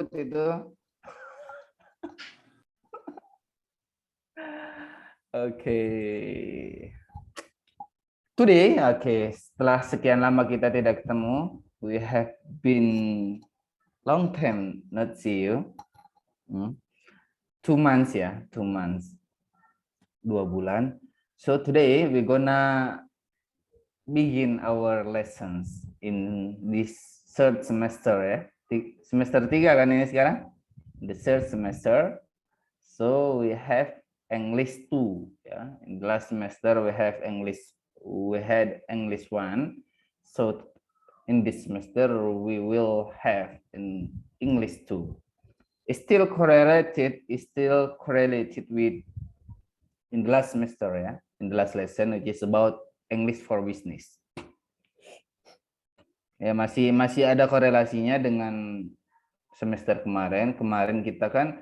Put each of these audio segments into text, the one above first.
itu. Oke. Today, setelah sekian lama kita tidak ketemu, we have been long time not see you. 2 months ya, 2 months. 2 bulan. So today we're gonna begin our lessons in this third semester ya. Semester 3 kan ini sekarang? The third semester. So we have English 2 ya. In the last semester we had English 1. So in this semester we will have in English 2. It's still correlated with in the last semester ya, in the last lesson which is about English for Business. Ya masih ada korelasinya dengan semester kemarin. Kemarin kita kan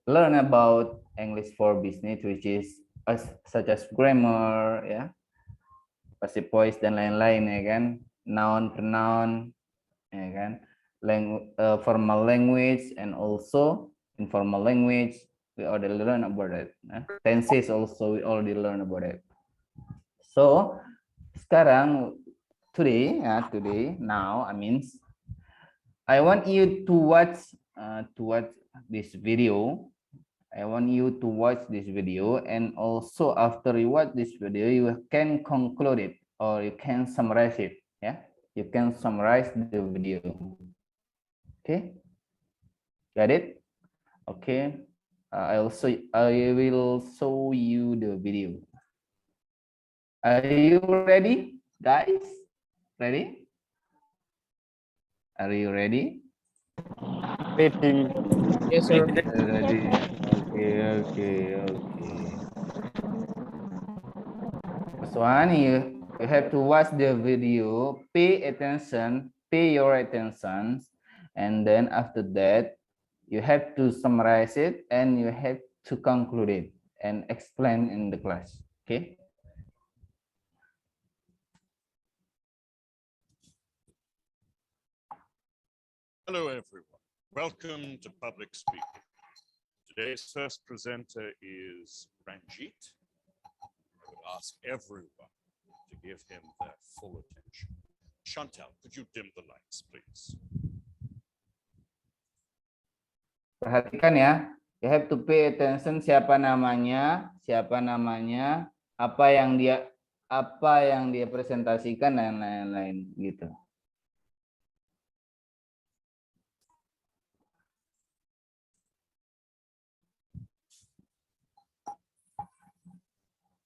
learn about English for Business which is such as grammar ya, passive voice dan lain-lain ya kan, noun, pronoun ya kan, formal language and also informal language. We already learn about it. Tenses also we already learn about it. So sekarang now I want you to watch this video. I want you to watch this video, and also after you watch this video, you can conclude it or you can summarize it. Yeah, you can summarize the video. Okay, got it? Okay. I will show you the video. Are you ready, guys? Ready? Are you ready? Ready. Yes, sir. Ready. Okay. First one, you have to watch the video, pay your attention, and then after that, you have to summarize it and you have to conclude it and explain in the class. Okay. Hello, everyone. Welcome to Public Speaking. Today's first presenter is Ranjit. I would ask everyone to give him their full attention. Chantal, could you dim the lights, please? Perhatikan ya, you have to pay attention siapa namanya, apa yang dia presentasikan dan lain-lain gitu.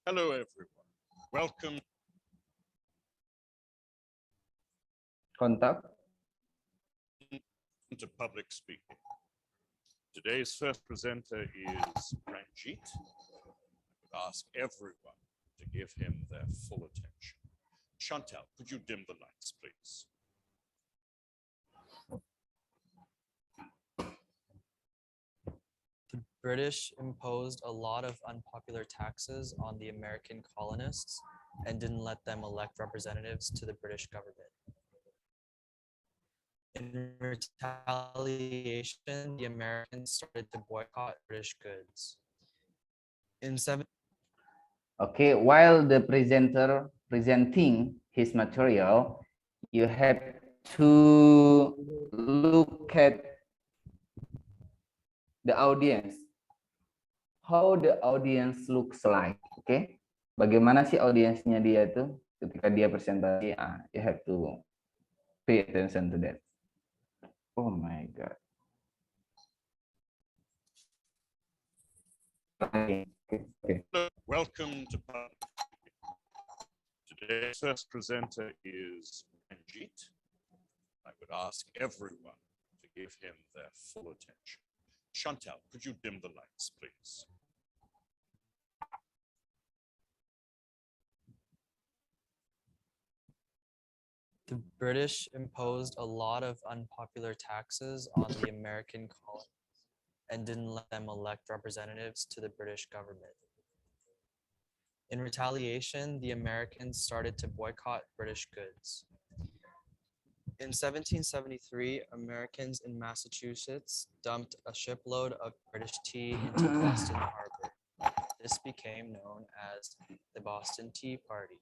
Hello, everyone. Welcome. Kontak. To Public Speaking. Today's first presenter is Ranjit. I would ask everyone to give him their full attention. Chantal, could you dim the lights, please? The British imposed a lot of unpopular taxes on the American colonists and didn't let them elect representatives to the British government. In retaliation, the Americans started to boycott British goods. Okay, while the presenter presenting his material, you have to look at the audience. How the audience looks like, okay? Bagaimana sih audiensnya dia tuh ketika dia presentasi? You have to pay attention to that. Oh my God. Okay. Welcome to Public Speaking. Today's first presenter is Ranjit. I would ask everyone to give him their full attention. Chantal, could you dim the lights, please? The British imposed a lot of unpopular taxes on the American colonists and didn't let them elect representatives to the British government. In retaliation, the Americans started to boycott British goods. In 1773, Americans in Massachusetts dumped a shipload of British tea into Boston Harbor. This became known as the Boston Tea Party.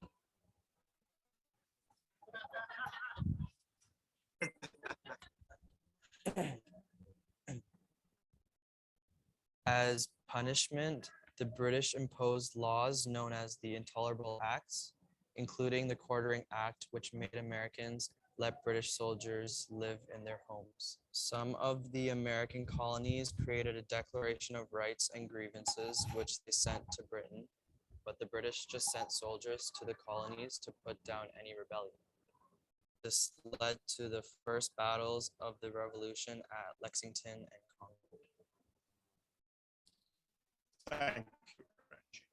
As punishment, the British imposed laws known as the Intolerable Acts, including the Quartering Act, which made Americans let British soldiers live in their homes. Some of the American colonies created a Declaration of Rights and Grievances, which they sent to Britain, but the British just sent soldiers to the colonies to put down any rebellion. This led to the first battles of the Revolution at Lexington and Concord. Thank you, Ranjit.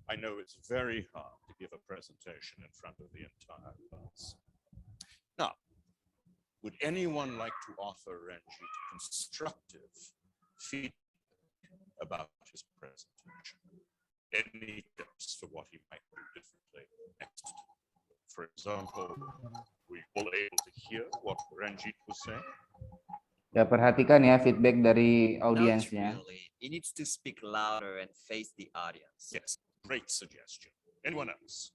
I know it's very hard to give a presentation in front of the entire class. Now, would anyone like to offer Ranjit constructive feedback about his presentation? Any tips for what he might do differently next? For example, were you all able to hear what Ranjit was saying? Ya, perhatikan ya feedback dari Not audiensnya. really. He needs to speak louder and face the audience. Yes, great suggestion. Anyone else?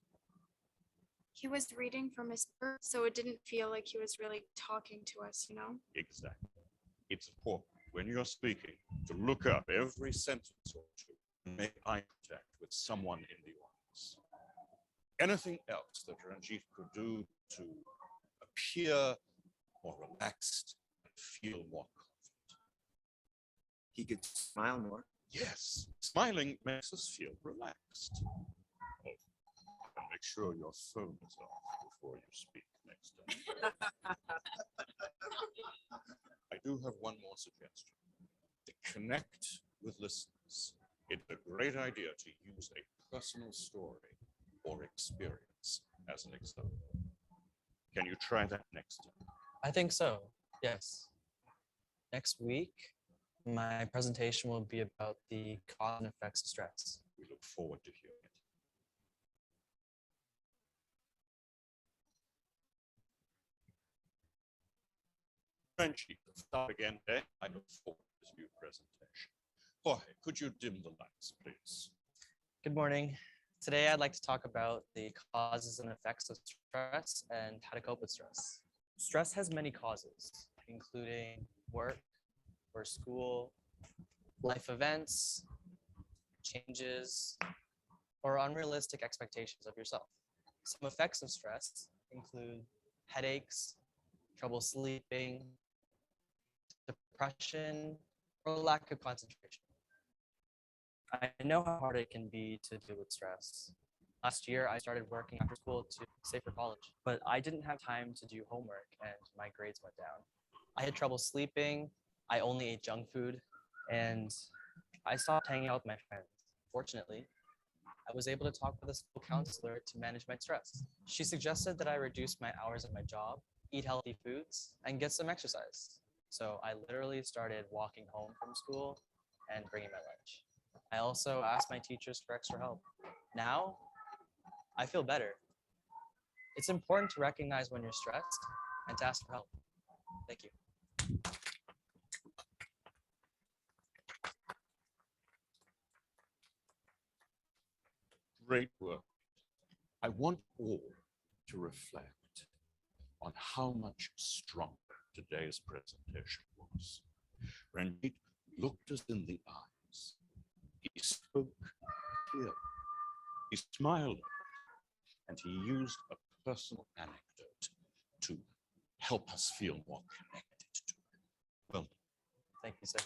He was reading from his book, so it didn't feel like he was really talking to us, you know? Exactly. It's important when you're speaking to look up every sentence or two and make eye contact with someone in the audience. Anything else that Ranjit could do to appear more relaxed and feel more confident? He could smile more. Yes, smiling makes us feel relaxed. Oh, and make sure your phone is off before you speak next time. I do have one more suggestion. To connect with listeners, it's a great idea to use a personal story or experience as an example. Can you try that next time? I think so, yes. Next week, my presentation will be about the cause and effects of stress. We look forward to hearing it. Ranjit, start again today. I look forward to this new presentation. Jorge, could you dim the lights, please? Good morning. Today, I'd like to talk about the causes and effects of stress and how to cope with stress. Stress has many causes, including work or school, life events, changes, or unrealistic expectations of yourself. Some effects of stress include headaches, trouble sleeping, depression, or lack of concentration. I know how hard it can be to deal with stress. Last year, I started working after school to save for college, but I didn't have time to do homework and my grades went down. I had trouble sleeping, I only ate junk food, and I stopped hanging out with my friends. Fortunately, I was able to talk with a school counselor to manage my stress. She suggested that I reduce my hours at my job, eat healthy foods, and get some exercise. So I literally started walking home from school and bringing my lunch. I also asked my teachers for extra help. Now, I feel better. It's important to recognize when you're stressed and to ask for help. Thank you. Great work. I want all to reflect on how much stronger today's presentation was. Ranjit looked us in the eyes. He spoke clearly. He smiled, and he used a personal anecdote to help us feel more connected to it. Well done. Thank you, sir.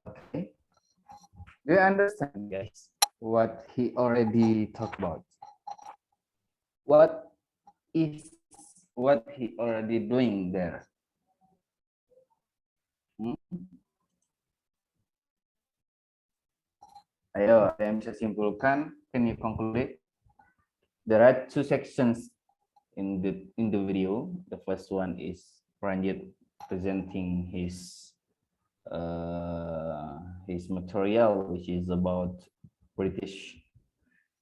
Okay. Do you understand, guys, what he already talked about? What he already doing there? Ayo, ada yang bisa simpulkan? Can you conclude it? There are two sections in the video. The first one is Ranjit presenting his material, which is about British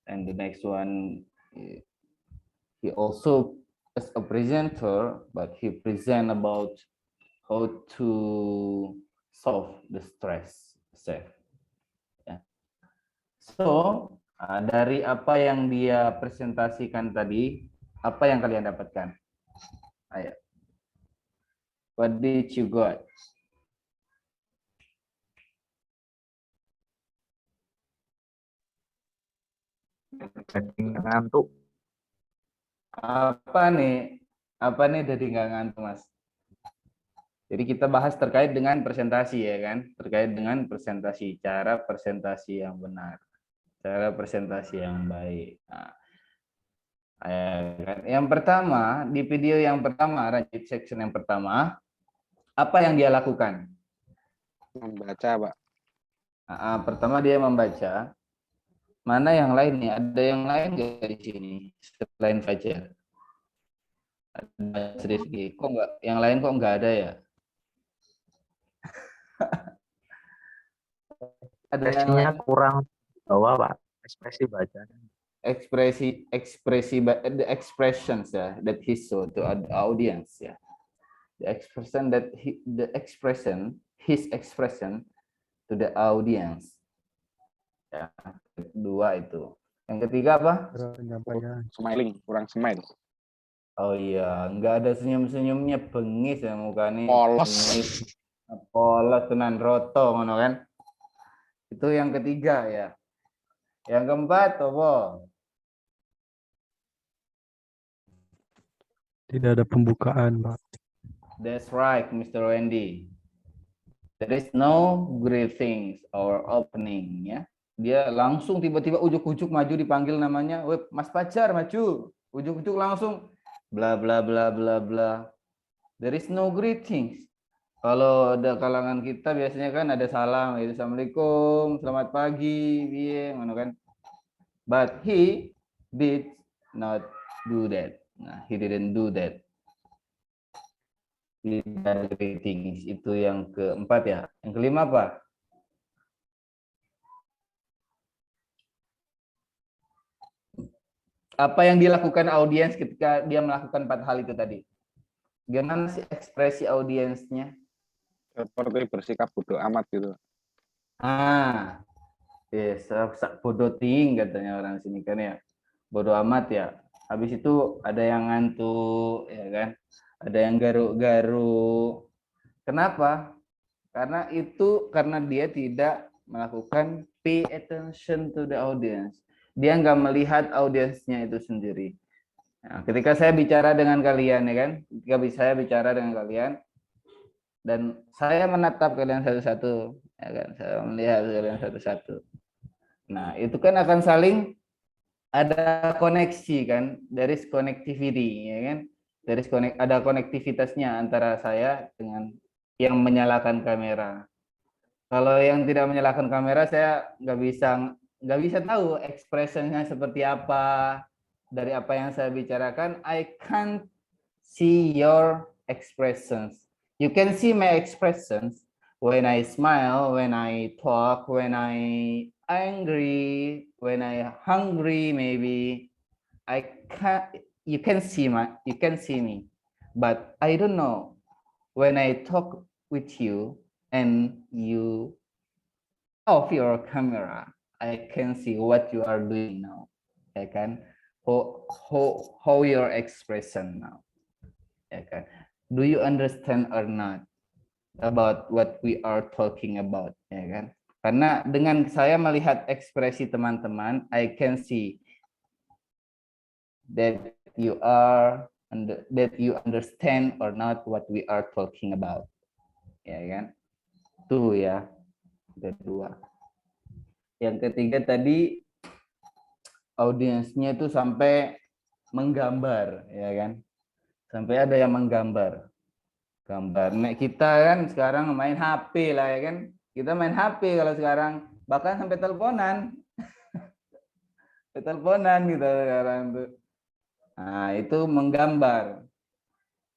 And the next one, he also as a presenter, but he present about how to solve the stress self. Ya. So dari apa yang dia presentasikan tadi, apa yang kalian dapatkan? Ayo. What did you got? Ngantuk. Apa nih? Apa nih jadi nggak ngantuk, Mas? Jadi kita bahas terkait dengan presentasi ya kan? Terkait dengan presentasi, cara presentasi yang benar, cara presentasi yang baik. Nah, yang pertama, di video yang pertama, Ranjit section yang pertama, apa yang dia lakukan? Membaca, Pak. Pertama dia membaca. Mana yang lain nih? Ada yang lain nggak di sini selain Fajar? Ada Rifki. Kok nggak? Yang lain kok nggak ada ya? Ada yang Ekspresinya lain? kurang bawah, Pak. Ekspresi baca. The expressions ya that he saw to the audience ya. The expression his expression to the audience. Ya, kedua itu. Yang ketiga apa? Smiling, kurang smile. Oh iya, nggak ada senyum-senyumnya, bengis ya mukanya. Polos. Bengis. Polos tenan roto ngono kan. Itu yang ketiga ya. Yang keempat apa? Tidak ada pembukaan, Pak. That's right, Mr. Wendy. There is no greetings or opening ya. Dia langsung tiba-tiba ujuk-ujuk maju dipanggil namanya, "Weh, Mas Pajar maju." Ujuk-ujuk langsung bla bla bla bla bla. There is no greetings. Kalau ada kalangan kita biasanya kan ada salam, gitu. Assalamualaikum, selamat pagi, piye, ngono kan. But he did not do that. Nah, he didn't do that. Tidak greetings, itu yang keempat ya. Yang kelima apa? Apa yang dilakukan audiens ketika dia melakukan 4 hal itu tadi? Gimana sih ekspresi audiensnya? Seperti bersikap bodoh amat gitu. Yes, bodoh ting katanya orang sini kan ya. Bodoh amat ya. Habis itu ada yang ngantuk, ya kan? Ada yang garuk-garuk. Kenapa? Karena dia tidak melakukan pay attention to the audience. Dia nggak melihat audiensnya itu sendiri. Nah, ketika saya bicara dengan kalian ya kan, ketika saya bicara dengan kalian dan saya menatap kalian satu-satu, ya kan, saya melihat kalian satu-satu. Nah, itu kan akan saling ada koneksi kan, there is connectivity ya kan, ada konektivitasnya antara saya dengan yang menyalakan kamera. Kalau yang tidak menyalakan kamera saya nggak bisa tahu ekspresinya seperti apa dari apa yang saya bicarakan. I can't see your expressions. You can see my expressions when I smile, when I talk, when I angry, when I hungry maybe. You can see me, but I don't know when I talk with you and you off your camera, I can see what you are doing now. Ya kan? How your expression now. Ya kan? Do you understand or not about what we are talking about, ya kan? Karena dengan saya melihat ekspresi teman-teman, I can see that you understand or not what we are talking about. Ya kan? Tuh ya. Kedua. Yang ketiga tadi audiensnya itu sampai menggambar, ya kan? Sampai ada yang menggambar. Nah, kita kan sekarang main HP lah ya kan? Kita main HP kalau sekarang, bahkan sampai teleponan. Teleponan kita sekarang tuh. Nah, itu menggambar.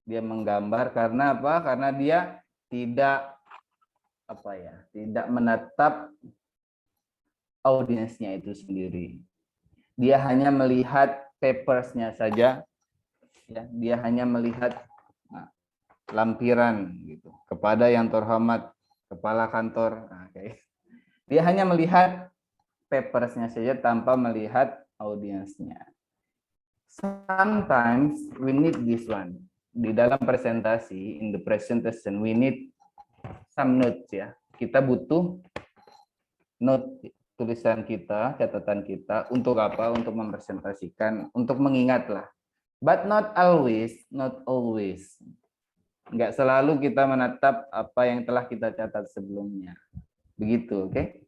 Dia menggambar karena apa? Karena dia tidak menatap audiensnya itu sendiri. dia hanya melihat papersnya saja, ya, dia hanya melihat lampiran gitu kepada yang terhormat kepala kantor. Nah, dia hanya melihat papersnya saja tanpa melihat audiensnya. Sometimes we need this one. Di dalam presentasi, in the presentation, we need some notes ya. Kita butuh note, tulisan kita, catatan kita untuk apa? Untuk mempresentasikan, untuk mengingat lah. But not always, not always. Enggak selalu kita menatap apa yang telah kita catat sebelumnya. Begitu, oke?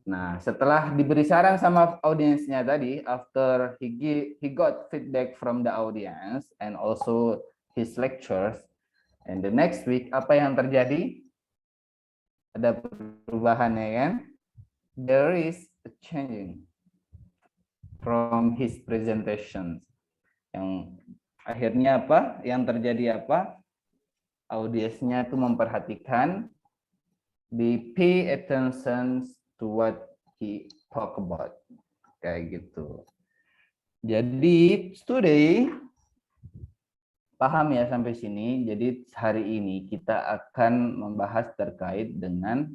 Nah, setelah diberi saran sama audiensnya tadi, after he got feedback from the audience and also his lectures, and the next week apa yang terjadi? Ada perubahan ya kan? There is a changing from his presentations. Yang akhirnya apa? Yang terjadi apa? Audiensnya itu memperhatikan, they pay attention to what he talk about, kayak gitu. Jadi today paham ya sampai sini. Jadi hari ini kita akan membahas terkait dengan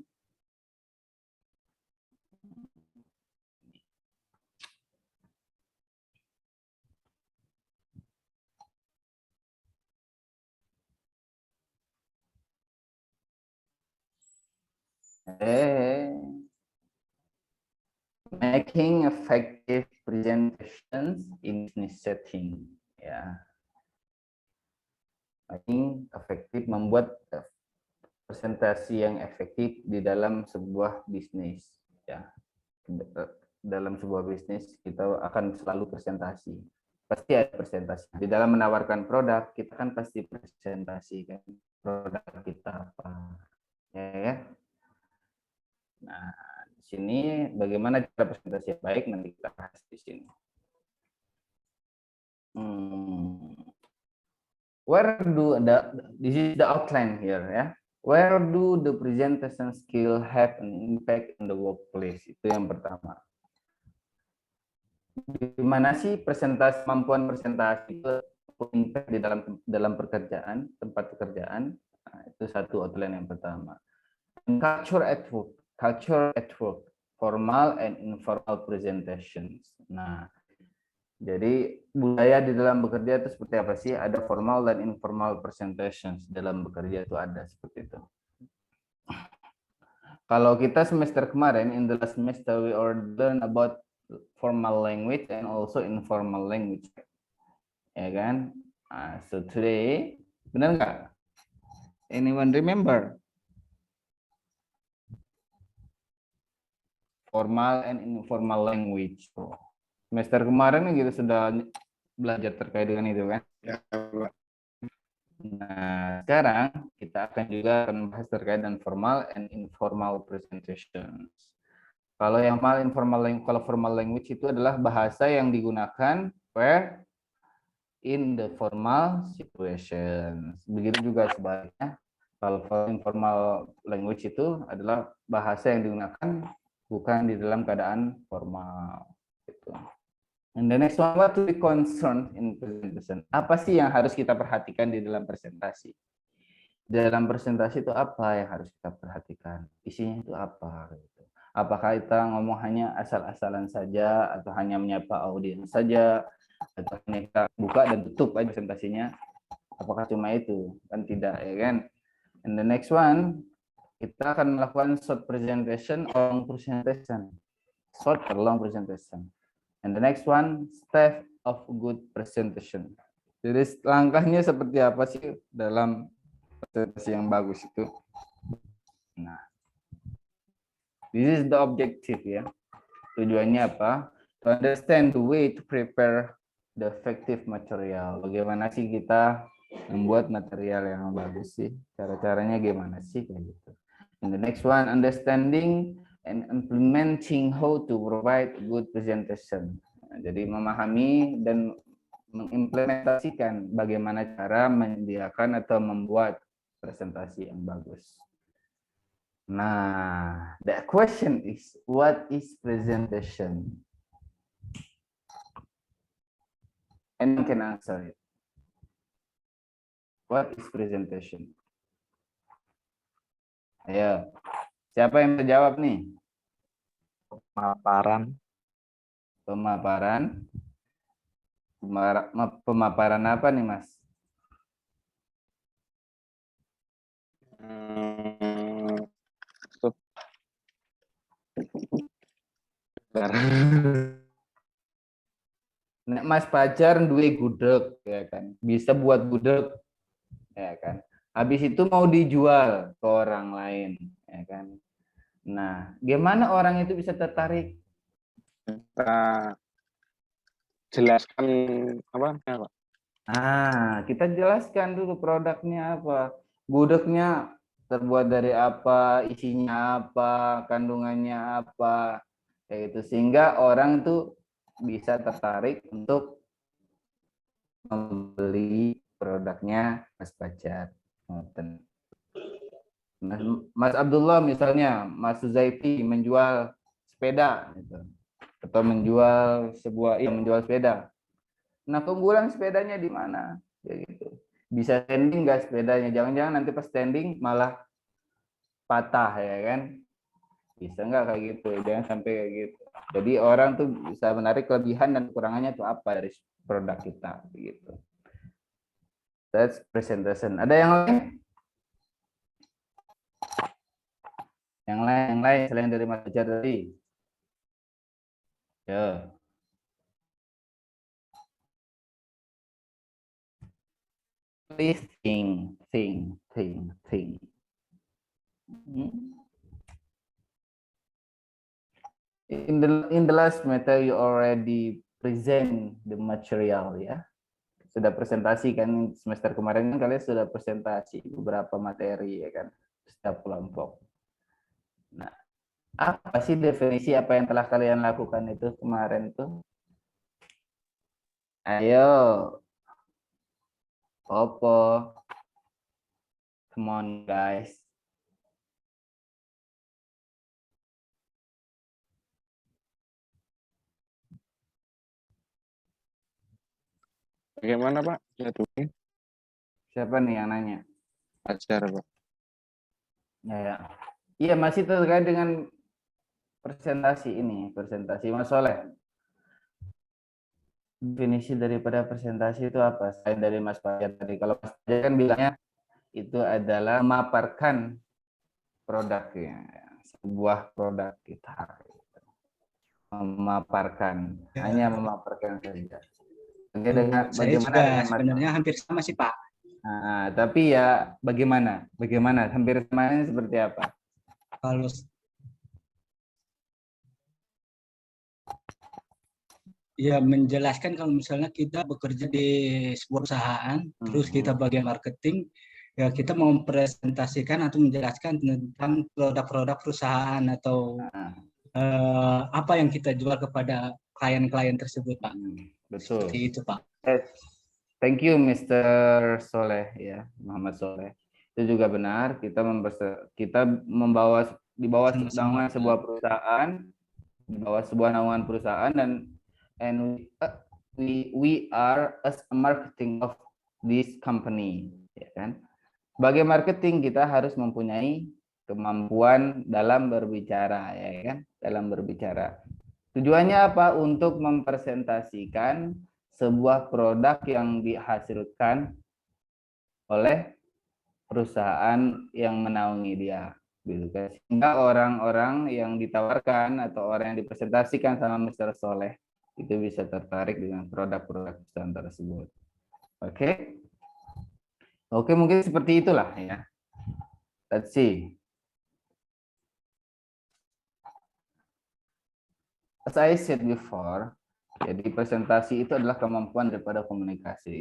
making effective presentations in business setting, ya. Making efektif, membuat presentasi yang efektif di dalam sebuah bisnis, ya. Dalam sebuah bisnis kita akan selalu presentasi. Pasti ada presentasi. Di dalam menawarkan produk kita kan pasti presentasi kan produk kita apa, ya. Nah, di sini bagaimana cara presentasi yang baik nanti kita bahas di sini. Where do this is the outline here ya. Where do the presentation skill have an impact in the workplace? Itu yang pertama. Di mana sih kemampuan presentasi itu impact di dalam pekerjaan, tempat pekerjaan? Nah, itu satu outline yang pertama. Culture at work, formal and informal presentations. Nah, jadi budaya di dalam bekerja itu seperti apa sih? Ada formal dan informal presentations dalam bekerja itu ada seperti itu. Kalau kita semester kemarin, in the last semester we already learn about formal language and also informal language, ya kan? So today, benar nggak? Anyone remember? Formal and informal language. Semester kemarin kita sudah belajar terkait dengan itu kan? Ya, Pak. Nah, sekarang kita akan juga membahas terkait dengan formal and informal presentations. Kalau yang formal language itu adalah bahasa yang digunakan where in the formal situations. Begitu juga sebaliknya. Kalau informal language itu adalah bahasa yang digunakan bukan di dalam keadaan formal. Gitu. And the next one, what to be concerned in presentation? Apa sih yang harus kita perhatikan di dalam presentasi? Dalam presentasi itu apa yang harus kita perhatikan? Isinya itu apa? Gitu. Apakah kita ngomong hanya asal-asalan saja, atau hanya menyapa audiens saja, atau hanya kita buka dan tutup aja presentasinya? Apakah cuma itu? Kan tidak, ya kan? And the next one, kita akan melakukan short presentation, long presentation. Short or long presentation. And the next one, step of good presentation. Jadi langkahnya seperti apa sih dalam presentasi yang bagus itu? Nah, this is the objective ya. Tujuannya apa? To understand the way to prepare the effective material. Bagaimana sih kita membuat material yang bagus sih? Cara-caranya gimana sih kayak gitu? And the next one, understanding and implementing how to provide good presentation. Nah, jadi memahami dan mengimplementasikan bagaimana cara menyediakan atau membuat presentasi yang bagus. Nah, the question is, what is presentation? Anyone can answer it. What is presentation? Ayo, siapa yang menjawab nih? Pemaparan. Pemaparan. Pemaparan apa nih, Mas? Bentar. Nek Mas pacar duwe gudeg, ya kan? Bisa buat gudeg, ya kan? Habis itu mau dijual ke orang lain, ya kan? Nah, gimana orang itu bisa tertarik? Kita jelaskan apa ya, Pak? Kita jelaskan dulu produknya apa. Gudegnya terbuat dari apa, isinya apa, kandungannya apa, kayak gitu. Sehingga orang tuh bisa tertarik untuk membeli produknya Mas Pacar. Mas Abdullah misalnya, Mas Suzaifi menjual sepeda, gitu. Atau menjual menjual sepeda. Nah, keunggulan sepedanya di mana? Ya gitu. Bisa standing nggak sepedanya? Jangan-jangan nanti pas standing malah patah, ya kan? Bisa nggak kayak gitu? Jangan sampai kayak gitu. Jadi orang tuh bisa menarik kelebihan dan kekurangannya itu apa dari produk kita, gitu. That's presentation. Ada yang lain? Yang lain selain dari Mas Fajar tadi. Ya. Please think. In the last matter you already present the material, ya. Sudah presentasi kan semester kemarin kan kalian sudah presentasi beberapa materi, ya kan, setiap kelompok. Nah, apa sih definisi apa yang telah kalian lakukan itu kemarin tuh? Ayo. Opo. Come on guys. Bagaimana, Pak? Jadulnya Siapa nih yang nanya? ajar, Pak. Ya. Iya, masih terkait dengan presentasi ini, presentasi Mas Soleh. Definisi daripada presentasi itu apa? Selain dari Mas Fajar tadi. Kalau Mas Fajar kan bilangnya itu adalah memaparkan produknya, sebuah produk kita. Memaparkan, hanya memaparkan saja. Saya Bagaimana juga dengan Mas? sebenarnya hampir sama sih Pak. Nah, tapi ya bagaimana? Hampir samanya seperti apa? Kalau ya menjelaskan kalau misalnya kita bekerja di sebuah perusahaan, terus kita bagian marketing, ya kita mau mempresentasikan atau menjelaskan tentang produk-produk perusahaan atau apa yang kita jual kepada klien-klien tersebut, Pak. Betul. Seperti itu, Pak. Thank you, Mr. Soleh, ya, Muhammad Soleh. Itu juga benar. Kita membawa di bawah naungan sebuah perusahaan, di bawah sebuah naungan perusahaan, dan we are as a marketing of this company, ya kan? Sebagai marketing kita harus mempunyai kemampuan dalam berbicara, ya kan? Dalam berbicara. Tujuannya apa? Untuk mempresentasikan sebuah produk yang dihasilkan oleh perusahaan yang menaungi dia, gitu kan? Sehingga orang-orang yang ditawarkan atau orang yang dipresentasikan sama Mr. Soleh itu bisa tertarik dengan produk-produk perusahaan tersebut. Oke? Oke, mungkin seperti itulah ya. Let's see. As I said before, jadi presentasi itu adalah kemampuan daripada komunikasi.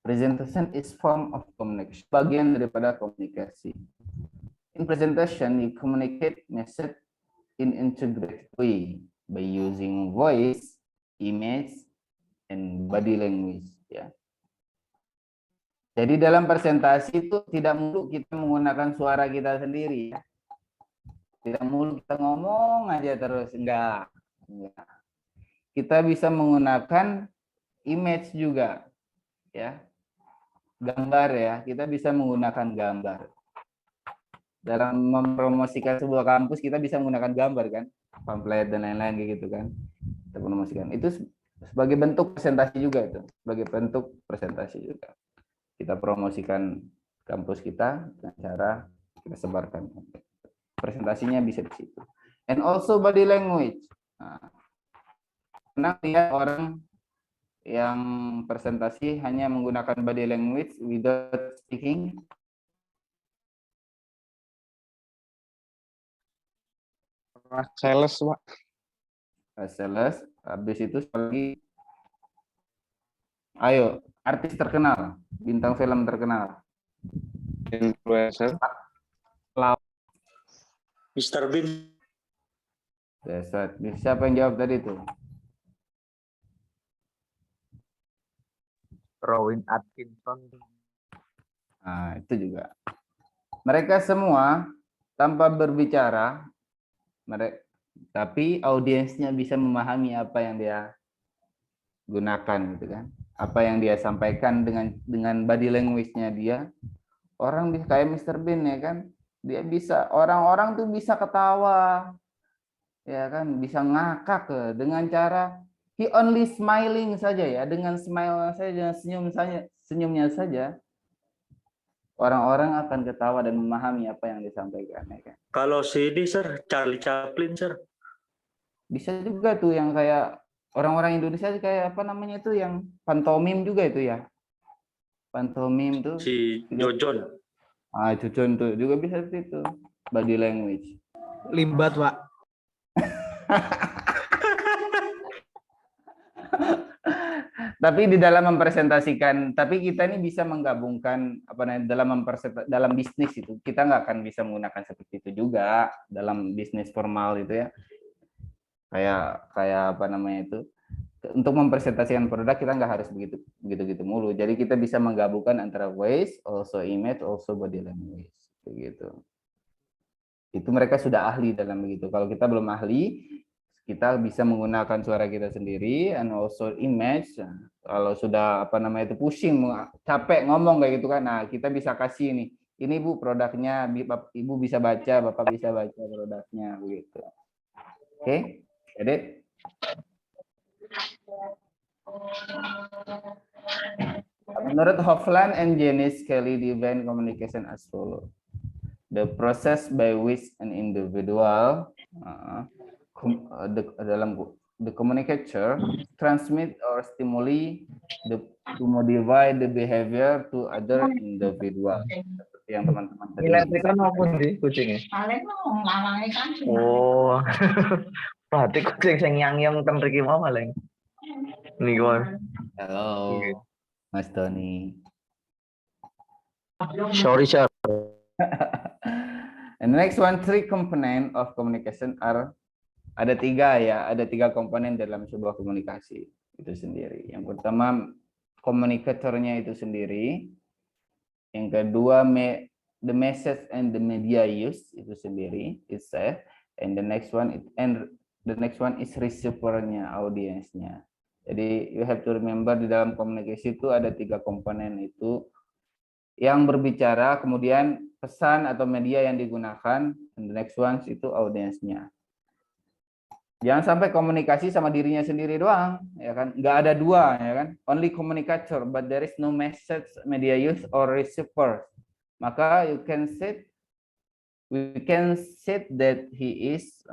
Presentation is form of communication, bagian daripada komunikasi. In presentation, you communicate message in integrated way by using voice, image, and body language. Ya. Jadi dalam presentasi itu tidak melulu kita menggunakan suara kita sendiri. Ya. Tidak melulu kita ngomong aja terus, enggak. Kita bisa menggunakan image juga, ya. Gambar ya, kita bisa menggunakan gambar. Dalam mempromosikan sebuah kampus kita bisa menggunakan gambar kan, pamflet dan lain-lain kayak gitu kan. Kita promosikan. Itu sebagai bentuk presentasi juga itu, sebagai bentuk presentasi juga. Kita promosikan kampus kita dengan cara kita sebarkan. Presentasinya bisa di situ. And also body language. Nah, pernah lihat orang yang presentasi hanya menggunakan body language without speaking? Sales, Pak. Sales, habis itu lagi, ayo, artis terkenal, bintang film terkenal. Influencer. Mr. Bean. Siapa yang jawab tadi itu? Rowan Atkinson. Nah, itu juga. Mereka semua tanpa berbicara, tapi audiensnya bisa memahami apa yang dia gunakan gitu kan. Apa yang dia sampaikan dengan body language-nya dia. Orang kayak Mr. Bean ya kan, dia bisa, orang-orang tuh bisa ketawa. Ya kan, bisa ngakak dengan cara he only smiling saja ya, dengan smile saja, senyumnya saja. Orang-orang akan ketawa dan memahami apa yang disampaikan ya kan. Kalau CD, Sir, Charlie Chaplin, Sir. Bisa juga tuh yang kayak orang-orang Indonesia kayak apa namanya itu yang pantomim juga itu ya. Pantomim tuh. Si Jojon. Ah, Jojon tuh juga bisa seperti itu. Body language. Limbat, Pak. Tapi di dalam mempresentasikan, tapi kita ini bisa menggabungkan apa namanya dalam bisnis itu kita nggak akan bisa menggunakan seperti itu juga dalam bisnis formal itu ya. Kayak apa namanya itu, untuk mempresentasikan produk kita nggak harus begitu mulu. Jadi kita bisa menggabungkan antara voice, also image, also body language begitu. Itu mereka sudah ahli dalam begitu. Kalau kita belum ahli, kita bisa menggunakan suara kita sendiri and also image. Kalau sudah apa namanya itu pusing, capek ngomong kayak gitu kan, nah kita bisa kasih ini Bu produknya, Ibu bisa baca, Bapak bisa baca produknya begitu. Oke, jadi menurut Hofland and Janice Kelly Divine Communication as follows: the process by which an individual the communicator transmit or stimuli to modify the behavior to other individual. Seperti yang teman-teman tadi. Elektrikan maupun di kucingnya. Oh, berarti kucing yang kan Ricky mau maling. Nih gimana? Halo, Mas Tony. Sorry, sir. And the next one, three component of communication are, ada tiga komponen dalam sebuah komunikasi itu sendiri. Yang pertama komunikatornya itu sendiri. Yang kedua the message and the media use itu sendiri itself. And the next one is receiver-nya, audiensnya. Jadi you have to remember di dalam komunikasi itu ada tiga komponen itu yang berbicara, kemudian pesan atau media yang digunakan, and the next one itu audiensnya. Jangan sampai komunikasi sama dirinya sendiri doang, ya kan? Nggak ada dua, ya kan? Only communicator, but there is no message, media use, or receiver. Maka we can say that he is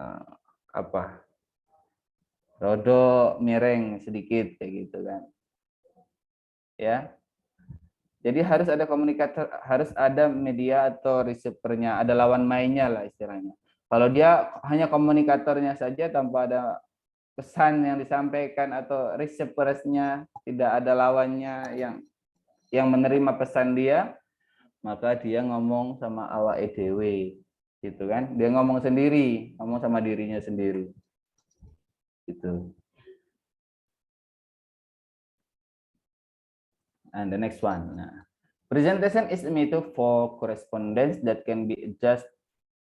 rodo miring sedikit, kayak gitu kan? Ya. Jadi harus ada komunikator, harus ada media atau receiver-nya, ada lawan mainnya lah istilahnya. Kalau dia hanya komunikatornya saja tanpa ada pesan yang disampaikan atau receiver-nya, tidak ada lawannya yang menerima pesan dia, maka dia ngomong sama awak EDW gitu kan. Dia ngomong sendiri, ngomong sama dirinya sendiri. Gitu. And the next one. Nah, presentation is a method for correspondence that can be adjusted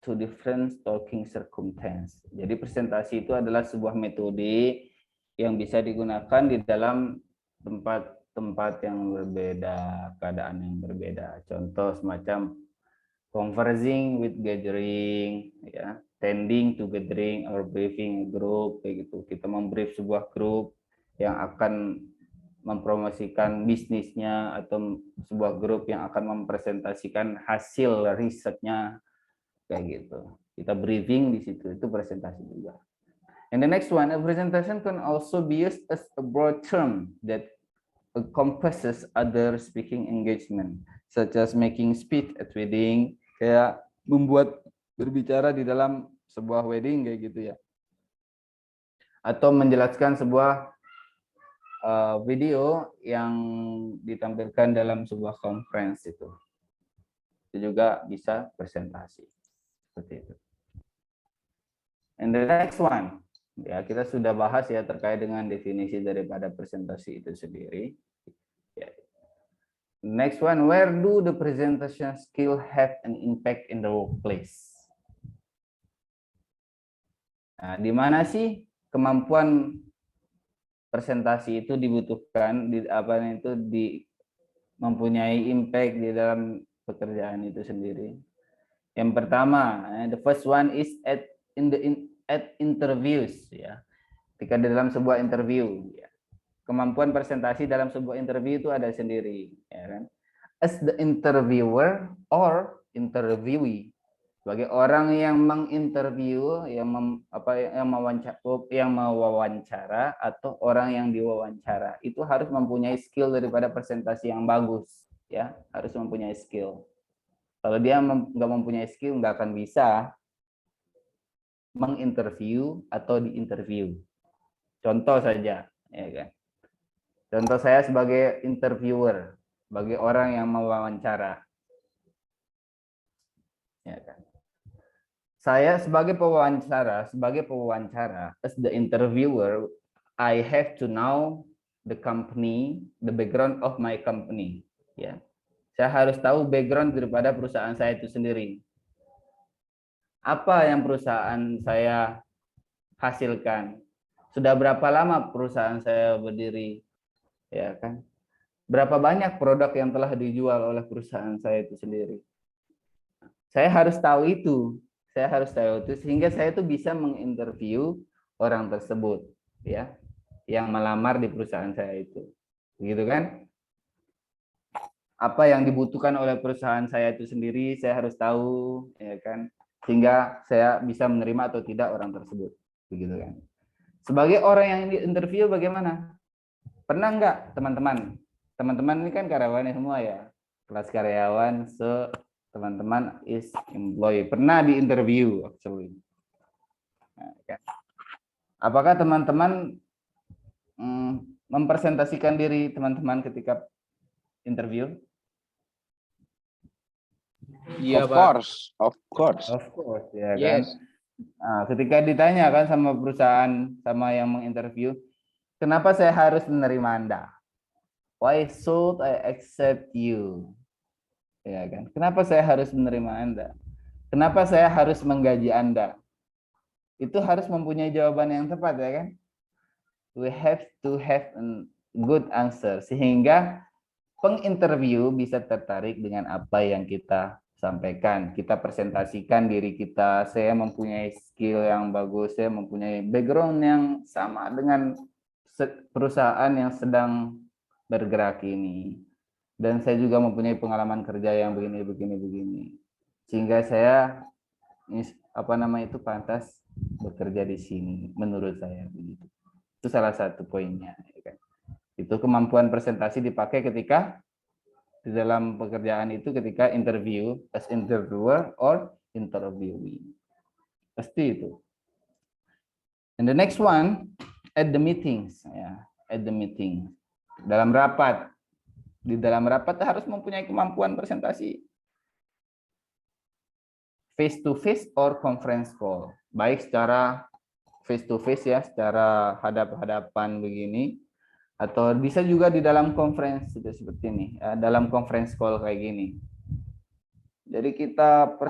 to different talking circumstance. Jadi presentasi itu adalah sebuah metode yang bisa digunakan di dalam tempat yang berbeda, keadaan yang berbeda. Contoh semacam conversing with gathering, ya, tending to gathering or briefing group, kayak gitu. Kita membrief sebuah grup yang akan mempromosikan bisnisnya atau sebuah grup yang akan mempresentasikan hasil risetnya, kayak gitu. Kita briefing di situ, itu presentasi juga. And the next one, a presentation can also be used as a broad term that encompasses other speaking engagement, such as making speech at wedding, kayak membuat berbicara di dalam sebuah wedding kayak gitu ya, atau menjelaskan sebuah video yang ditampilkan dalam sebuah conference itu juga bisa presentasi seperti itu. And the next one, ya kita sudah bahas ya terkait dengan definisi daripada presentasi itu sendiri. Ya. Next one, where do the presentation skill have an impact in the workplace? Nah, di mana sih kemampuan presentasi itu dibutuhkan, mempunyai impact di dalam pekerjaan itu sendiri? Yang pertama, the first one is at interviews, ya. Ketika di dalam sebuah interview, ya. Kemampuan presentasi dalam sebuah interview itu ada sendiri, ya kan? As the interviewer or interviewee, sebagai orang yang menginterview, yang mewawancara atau orang yang diwawancara, itu harus mempunyai skill daripada presentasi yang bagus, ya, harus mempunyai skill. Kalau dia nggak mempunyai skill, nggak akan bisa menginterview atau diinterview. Contoh saja, ya kan? Contoh saya sebagai interviewer, sebagai orang yang mewawancara, ya kan? Saya sebagai pewawancara, as the interviewer, I have to know the company, the background of my company, ya. Saya harus tahu background daripada perusahaan saya itu sendiri. Apa yang perusahaan saya hasilkan? Sudah berapa lama perusahaan saya berdiri? Ya kan? Berapa banyak produk yang telah dijual oleh perusahaan saya itu sendiri? Saya harus tahu itu. Sehingga saya itu bisa menginterview orang tersebut, ya, yang melamar di perusahaan saya itu. Begitu kan? Apa yang dibutuhkan oleh perusahaan saya itu sendiri, saya harus tahu, ya kan? Sehingga saya bisa menerima atau tidak orang tersebut, begitu kan? Sebagai orang yang diinterview bagaimana? Pernah nggak teman-teman ini kan karyawan semua ya, kelas karyawan, teman-teman is employee, pernah diinterview actually. Nah, kan? Apakah teman-teman mempresentasikan diri teman-teman ketika interview? Iya, of course, ya kan. yes. Nah, ketika ditanya kan sama perusahaan, sama yang menginterview, kenapa saya harus menerima Anda? Why should I accept you? Ya kan? Kenapa saya harus menerima Anda? Kenapa saya harus menggaji Anda? Itu harus mempunyai jawaban yang tepat, ya kan? We have to have a good answer sehingga penginterview bisa tertarik dengan apa yang kita sampaikan. Kita presentasikan diri kita, saya mempunyai skill yang bagus, saya mempunyai background yang sama dengan perusahaan yang sedang bergerak ini. Dan saya juga mempunyai pengalaman kerja yang begini. Sehingga saya pantas bekerja di sini menurut saya begitu. Itu salah satu poinnya, ya kan? Itu kemampuan presentasi dipakai ketika di dalam pekerjaan itu, ketika interview, as interviewer or interviewee. Pasti itu. And the next one, at the meetings, ya, at the meeting. Dalam rapat. Di dalam rapat harus mempunyai kemampuan presentasi. Face to face or conference call. Baik secara face to face ya, secara hadap-hadapan begini, atau bisa juga di dalam conference seperti ini, ya, dalam conference call kayak gini. Jadi kita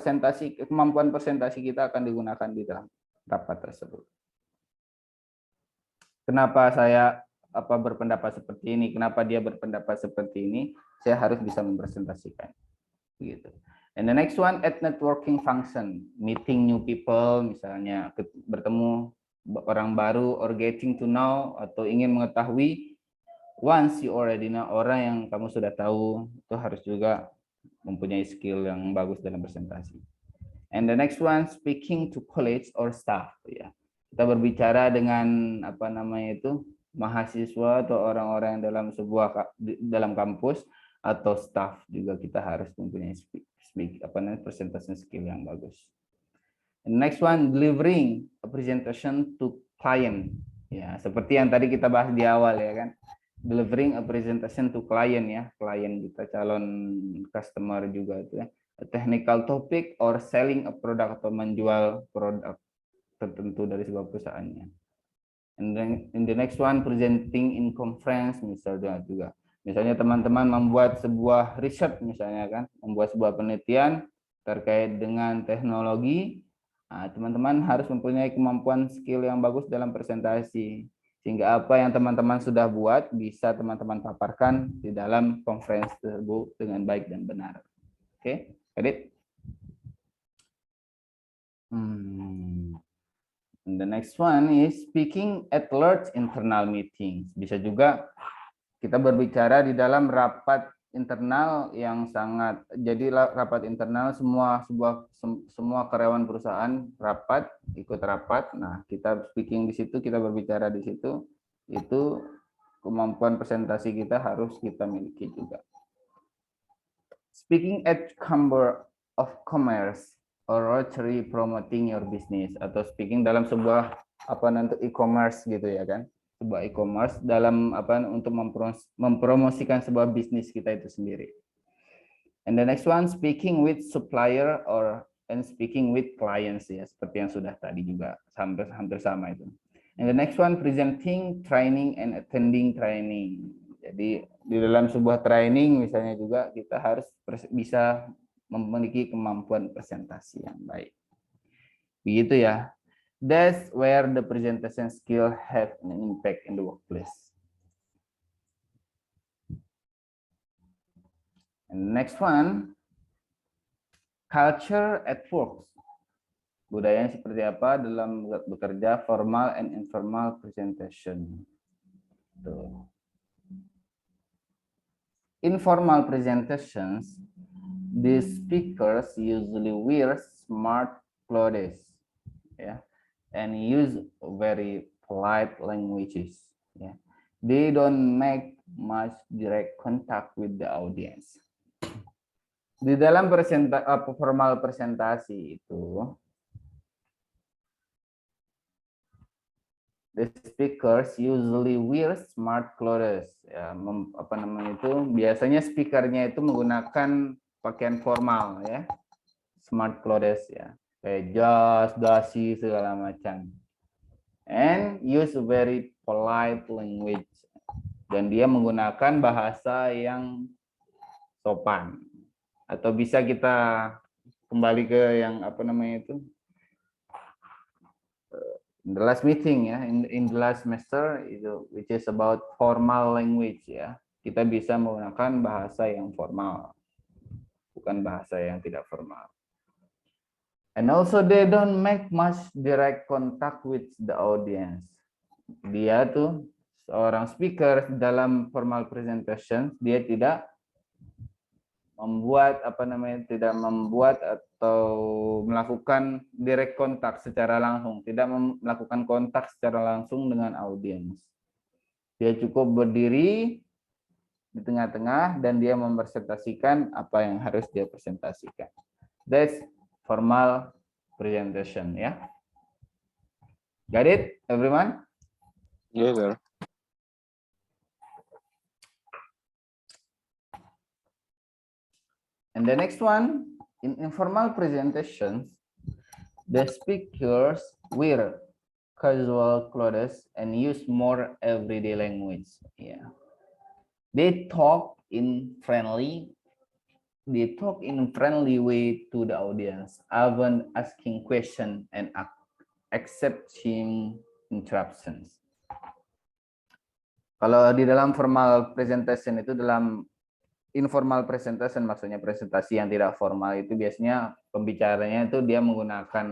kemampuan presentasi kita akan digunakan di dalam rapat tersebut. Kenapa saya berpendapat seperti ini, kenapa dia berpendapat seperti ini, saya harus bisa mempresentasikan. Gitu. And the next one, at networking function, meeting new people, misalnya bertemu orang baru, or getting to know, atau ingin mengetahui. Once you already know, orang yang kamu sudah tahu, itu harus juga mempunyai skill yang bagus dalam presentasi. And the next one, speaking to college or staff, ya. Kita berbicara dengan mahasiswa atau orang-orang dalam dalam kampus atau staff, juga kita harus mempunyai presentation skill yang bagus. And next one, delivering a presentation to client. Ya, seperti yang tadi kita bahas di awal ya kan. Delivering a presentation to client ya, klien kita, calon customer juga itu ya. A technical topic or selling a product, atau menjual produk tertentu dari sebuah perusahaannya. And then in the next one, presenting in conference misalnya juga. Misalnya teman-teman membuat sebuah riset misalnya kan, membuat sebuah penelitian terkait dengan teknologi. Nah, teman-teman harus mempunyai kemampuan skill yang bagus dalam presentasi. Sehingga apa yang teman-teman sudah buat bisa teman-teman paparkan di dalam conference tersebut dengan baik dan benar. Oke, edit. And the next one is speaking at large internal meetings. Bisa juga kita berbicara di dalam rapat internal yang sangat, jadi rapat internal semua karyawan perusahaan rapat, ikut rapat. Nah, kita speaking di situ, kita berbicara di situ, itu kemampuan presentasi kita harus kita miliki juga. Speaking at Chamber of Commerce or Rotary promoting your business, atau speaking dalam sebuah e-commerce gitu ya kan. Sebuah e-commerce dalam untuk mempromosikan sebuah bisnis kita itu sendiri. And the next one, speaking with supplier and speaking with clients ya, seperti yang sudah tadi juga hampir sama itu. And the next one, presenting, training and attending training. Jadi di dalam sebuah training misalnya juga kita harus bisa memiliki kemampuan presentasi yang baik. Begitu ya. That's where the presentation skill have an impact in the workplace. And next one, culture at work. Budayanya seperti apa dalam bekerja, formal and informal presentation. Tuh. Informal presentations, the speakers usually wear smart clothes, yeah, and use very polite languages. Yeah. They don't make much direct contact with the audience. Di dalam formal presentasi itu, the speakers usually wear smart clothes. Ya, biasanya speakernya itu menggunakan pakaian formal ya, smart clothes ya. Kayak jas, dasi, segala macam. And use very polite language. Dan dia menggunakan bahasa yang sopan. Atau bisa kita kembali ke yang in the last meeting ya, in the last semester itu, which is about formal language ya. Kita bisa menggunakan bahasa yang formal, bukan bahasa yang tidak formal. And also they don't make much direct contact with the audience. Dia tuh seorang speaker dalam formal presentation, dia tidak membuat tidak membuat atau melakukan direct contact secara langsung, tidak melakukan kontak secara langsung dengan audiens. Dia cukup berdiri di tengah-tengah dan dia mempresentasikan apa yang harus dia presentasikan. That's formal presentation ya. Got it, everyone? Yes, sir. And the next one, in informal presentations, the speakers wear casual clothes and use more everyday language. Yeah, they talk in friendly way to the audience, even asking questions and accepting interruptions. Kalau di dalam formal presentation itu, dalam informal presentation maksudnya presentasi yang tidak formal itu biasanya pembicaranya itu dia menggunakan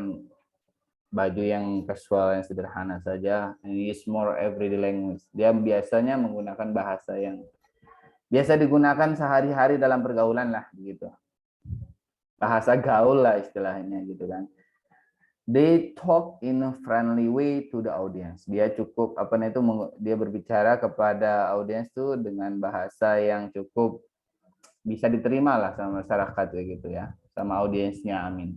baju yang casual, yang sederhana saja. Ini is more everyday language. Dia biasanya menggunakan bahasa yang biasa digunakan sehari-hari dalam pergaulan lah, gitu. Bahasa gaul lah istilahnya, gitu kan. They talk in a friendly way to the audience. Dia cukup dia berbicara kepada audiens tuh dengan bahasa yang cukup bisa diterima lah sama masyarakat kayak gitu ya, sama audiensnya. Amin.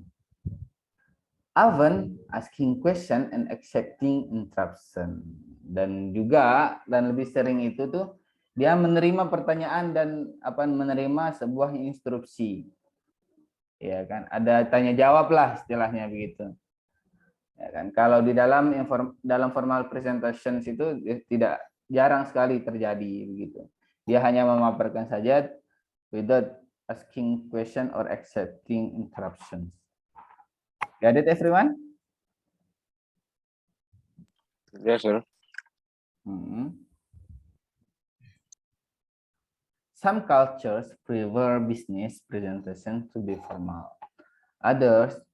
Often asking question and accepting interruption. Dan lebih sering itu tuh dia menerima pertanyaan dan menerima sebuah instruksi. Ya kan, ada tanya jawab lah istilahnya begitu. Ya kan, kalau di dalam formal presentations itu tidak jarang sekali terjadi begitu. Dia hanya memaparkan saja without asking question or accepting interruptions. Got it, everyone? Yes, sir. Some cultures prefer business presentation to be formal. Others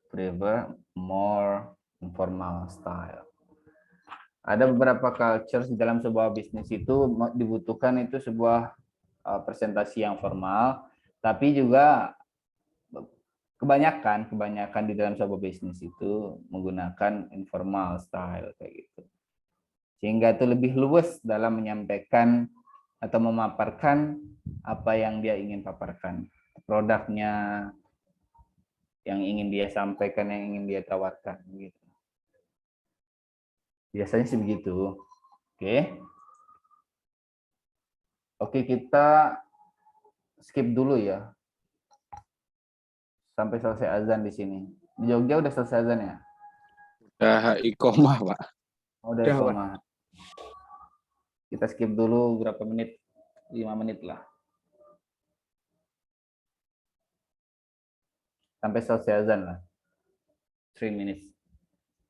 prefer more informal style. Ada beberapa cultures di dalam sebuah bisnis itu dibutuhkan itu sebuah presentasi yang formal, tapi juga kebanyakan di dalam sebuah bisnis itu menggunakan informal style kayak gitu. Sehingga itu lebih luwes dalam menyampaikan atau memaparkan apa yang dia ingin paparkan, produknya yang ingin dia sampaikan, yang ingin dia tawarkan gitu. Biasanya sih begitu. Oke, kita skip dulu ya sampai selesai azan di sini. Di Jogja udah selesai azan ya? Udah iqomah, Pak. Udah iqomah. Kita skip dulu berapa menit? 5 menit lah. Sampai selesai azan lah. 3 minutes.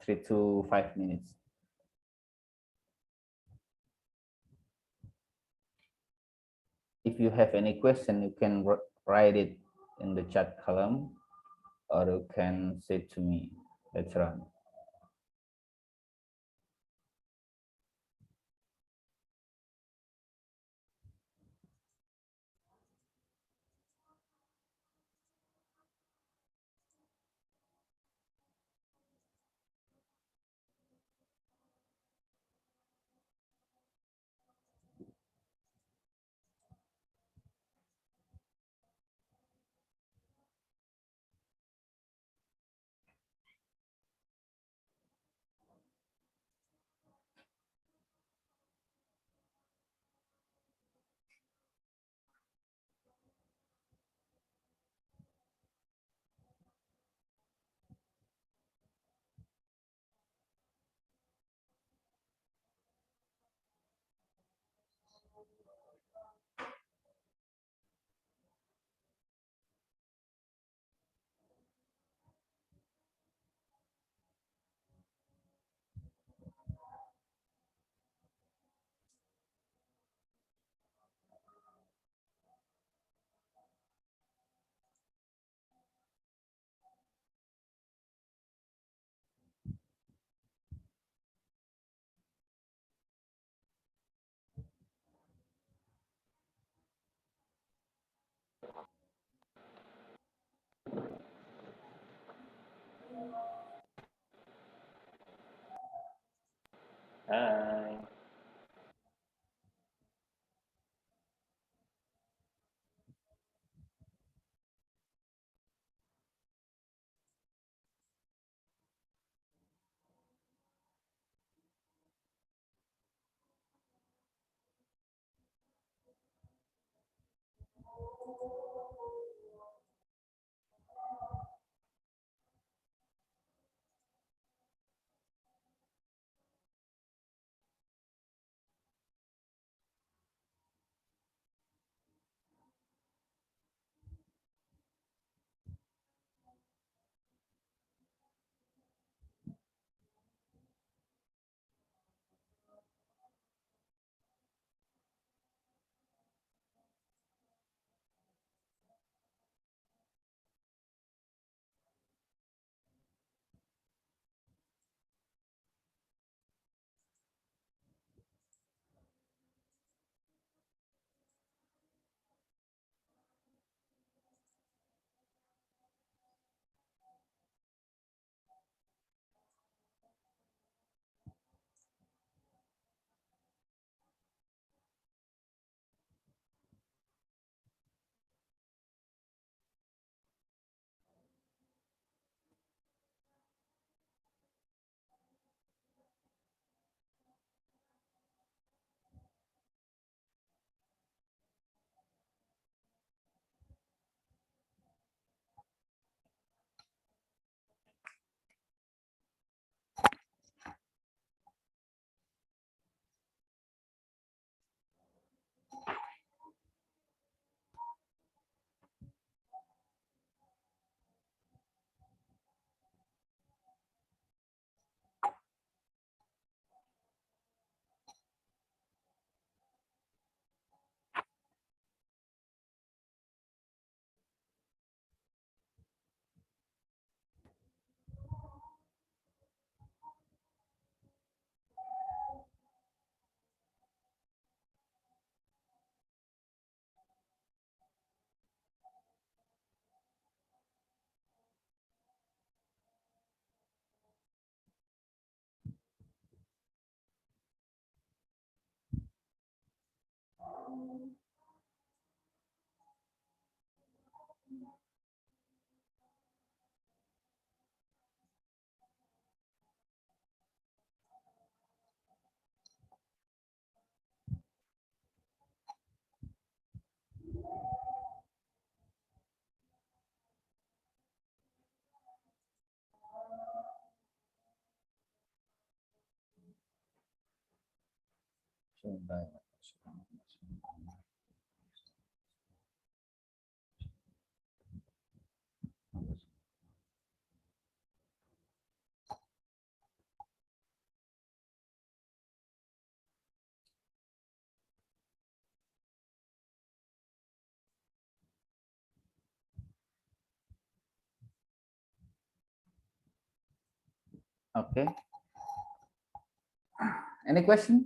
3 to 5 minutes. If you have any question, you can write it in the chat column, or you can say to me later on. Hai. Okay. Any questions?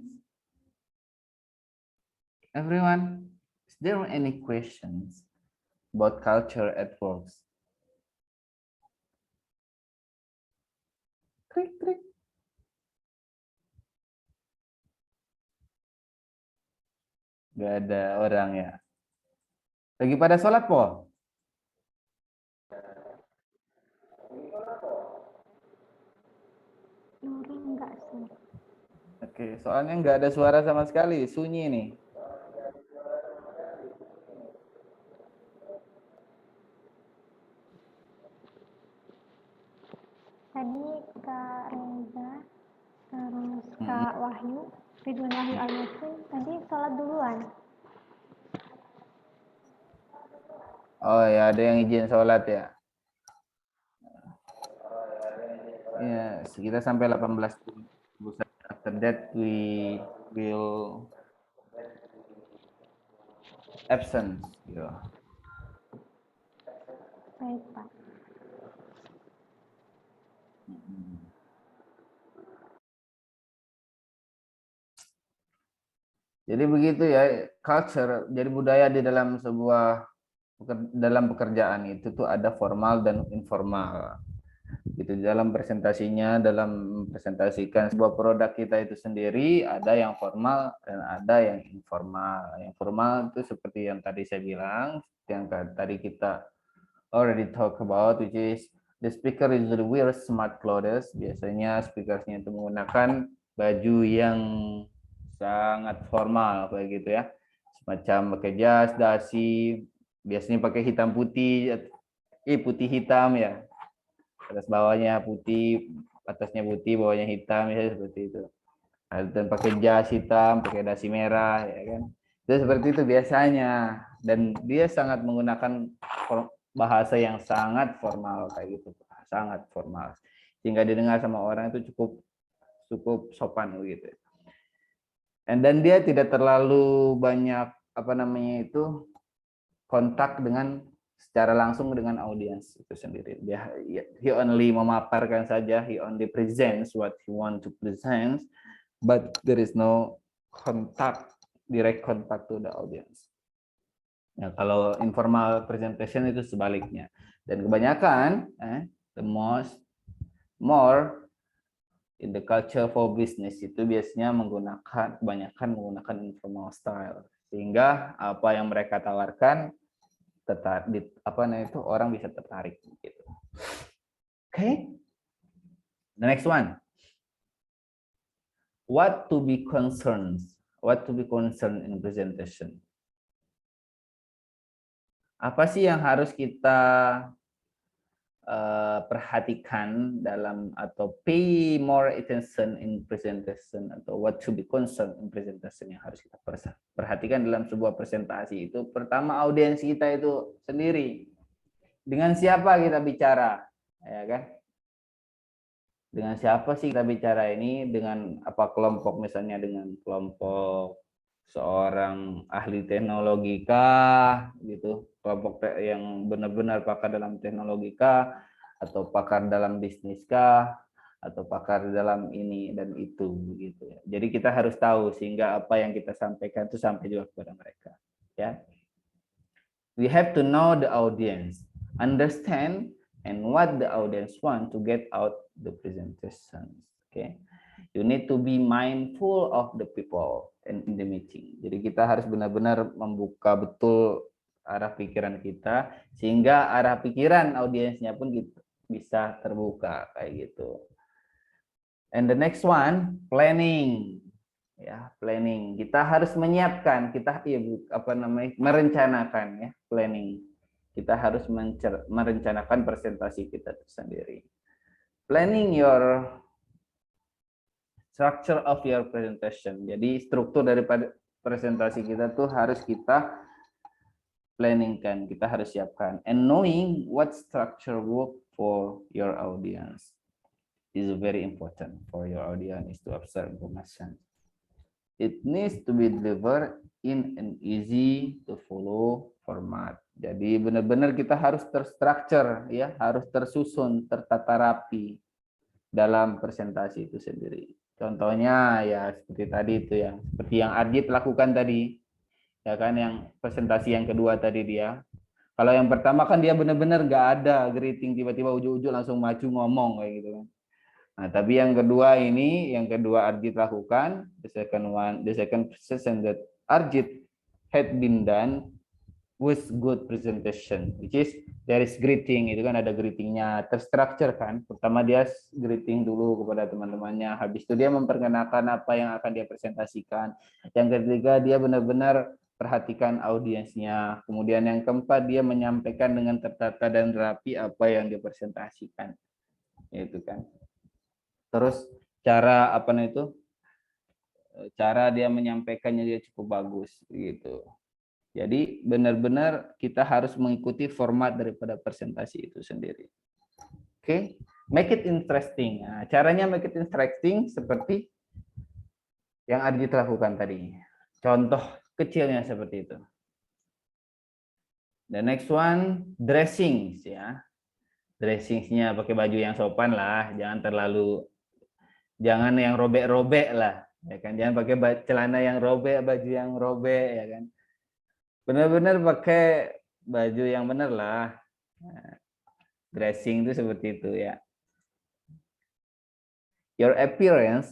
Everyone, is there any questions about culture at work? Krik, krik. Gak ada orang ya. Lagi pada sholat, Po? Enggak sih. Oke, soalnya nggak ada suara sama sekali, sunyi nih. Tadi Kak Reza, terus Kak Wahyu, Ridwan Wahyu Al-Muslim, tadi sholat duluan. Oh ya, ada yang izin sholat ya. Ya, kita sampai 18. After that we will absent. Ya. Baik, Pak. Jadi begitu ya, culture, jadi budaya di dalam sebuah dalam pekerjaan itu tuh ada formal dan informal. Gitu, dalam presentasinya, dalam presentasikan sebuah produk kita itu sendiri, ada yang formal dan ada yang informal. Yang formal itu seperti yang tadi saya bilang, yang tadi kita already talk about, which is the speaker usually wears smart clothes. Biasanya speakersnya itu menggunakan baju yang sangat formal kayak gitu ya, semacam pakai jas, dasi, biasanya pakai hitam putih, putih hitam ya, atas bawahnya putih, atasnya putih, bawahnya hitam, ya seperti itu. Dan pakai jas hitam, pakai dasi merah, ya kan? Itu seperti itu biasanya. Dan dia sangat menggunakan bahasa yang sangat formal kayak gitu, sangat formal, sehingga didengar sama orang itu cukup sopan gitu. Dan dia tidak terlalu banyak kontak dengan secara langsung dengan audiens itu sendiri. He only memaparkan saja, he only presents what he want to present, but there is no direct contact to the audience. Nah, kalau informal presentation itu sebaliknya. Dan kebanyakan, more in the culture for business itu biasanya kebanyakan menggunakan informal style, sehingga apa yang mereka tawarkan orang bisa tertarik gitu. Okay, the next one, what to be concerned in presentation. Apa sih yang harus kita perhatikan dalam, atau pay more attention in presentation, atau what to be concerned in presentation yang harus kita perhatikan dalam sebuah presentasi itu? Pertama, audiens kita itu sendiri. Dengan siapa kita bicara, ya kan? Dengan siapa sih kita bicara ini? Dengan apa kelompok, misalnya dengan kelompok seorang ahli teknologi kah, gitu, kelompok yang benar-benar pakar dalam teknologi kah, atau pakar dalam bisnis kah, atau pakar dalam ini dan itu, gitu ya. Jadi kita harus tahu sehingga apa yang kita sampaikan itu sampai juga kepada mereka, ya. We have to know the audience, understand and what the audience want to get out the presentation. Okay. You need to be mindful of the people in the meeting. Jadi kita harus benar-benar membuka betul arah pikiran kita, sehingga arah pikiran audiensnya pun bisa terbuka kayak gitu. And the next one, planning. Ya, planning. Kita harus menyiapkan, merencanakan ya, planning. Kita harus merencanakan presentasi kita sendiri. Planning your structure of your presentation. Jadi struktur daripada presentasi kita tuh harus kita planningkan, kita harus siapkan. And knowing what structure work for your audience is very important for your audience to observe information. It needs to be delivered in an easy to follow format. Jadi benar-benar kita harus terstruktur ya, harus tersusun, tertata rapi dalam presentasi itu sendiri. Contohnya ya seperti tadi itu yang seperti yang Arjit lakukan tadi. Ya kan, yang presentasi yang kedua tadi dia. Kalau yang pertama kan dia benar-benar nggak ada greeting, tiba-tiba ujuk-ujuk langsung maju ngomong kayak gitu kan. Nah, tapi yang kedua ini, yang kedua Arjit lakukan, the second session that Arjit had been done with good presentation, which is there is greeting, itu kan ada greetingnya, terstruktur kan. Pertama dia greeting dulu kepada teman-temannya, habis itu dia memperkenalkan apa yang akan dia presentasikan. Yang ketiga dia benar-benar perhatikan audiensnya. Kemudian yang keempat dia menyampaikan dengan tertata dan rapi apa yang dia presentasikan, itu kan. Terus cara cara dia menyampaikannya dia cukup bagus gitu. Jadi benar-benar kita harus mengikuti format daripada presentasi itu sendiri. Oke, make it interesting. Nah, caranya make it interesting seperti yang Arjit lakukan tadi. Contoh kecilnya seperti itu. The next one, dressings ya. Dressingsnya pakai baju yang sopan lah, jangan yang robek-robek lah, ya kan? Jangan pakai celana yang robek, baju yang robek, ya kan? Benar-benar pakai baju yang benar lah. Nah, dressing itu seperti itu ya. Your appearance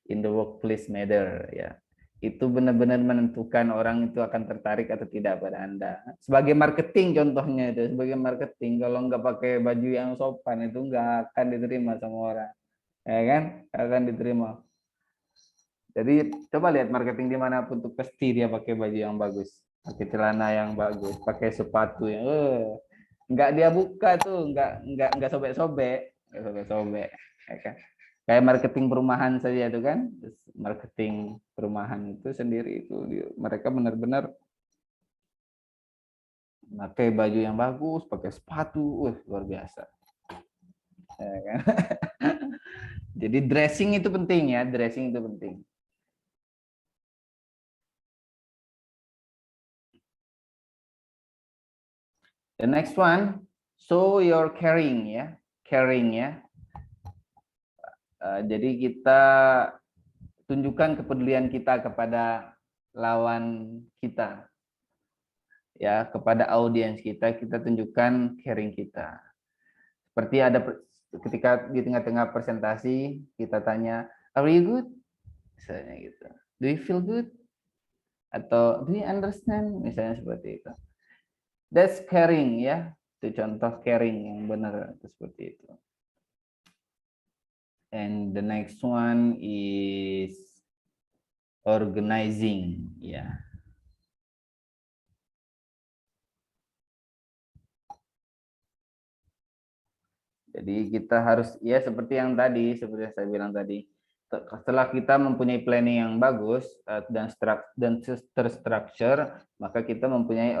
in the workplace matter ya. Itu benar-benar menentukan orang itu akan tertarik atau tidak pada Anda. Sebagai marketing contohnya itu, sebagai marketing kalau nggak pakai baju yang sopan itu nggak akan diterima sama orang, ya kan? Nggak akan diterima. Jadi coba lihat marketing dimanapun tuh pasti dia pakai baju yang bagus, pakai celana yang bagus, pakai sepatu yang nggak dia buka tuh, nggak sobek-sobek, ya kan? Kayak marketing perumahan saja itu kan, marketing perumahan itu sendiri itu mereka benar-benar pakai baju yang bagus, pakai sepatu, luar biasa. Ya kan? Jadi dressing itu penting ya, dressing itu penting. The next one, show your caring ya, caring ya. Jadi kita tunjukkan kepedulian kita kepada lawan kita, ya, kepada audiens kita tunjukkan caring kita. Seperti ada ketika di tengah-tengah presentasi kita tanya, are you good? Misalnya gitu. Do you feel good? Atau do you understand? Misalnya seperti itu. That's caring ya. Itu contoh caring yang benar seperti itu. And the next one is organizing ya. Jadi kita harus ya seperti yang saya bilang tadi. Setelah kita mempunyai planning yang bagus dan terstruktur, maka kita mempunyai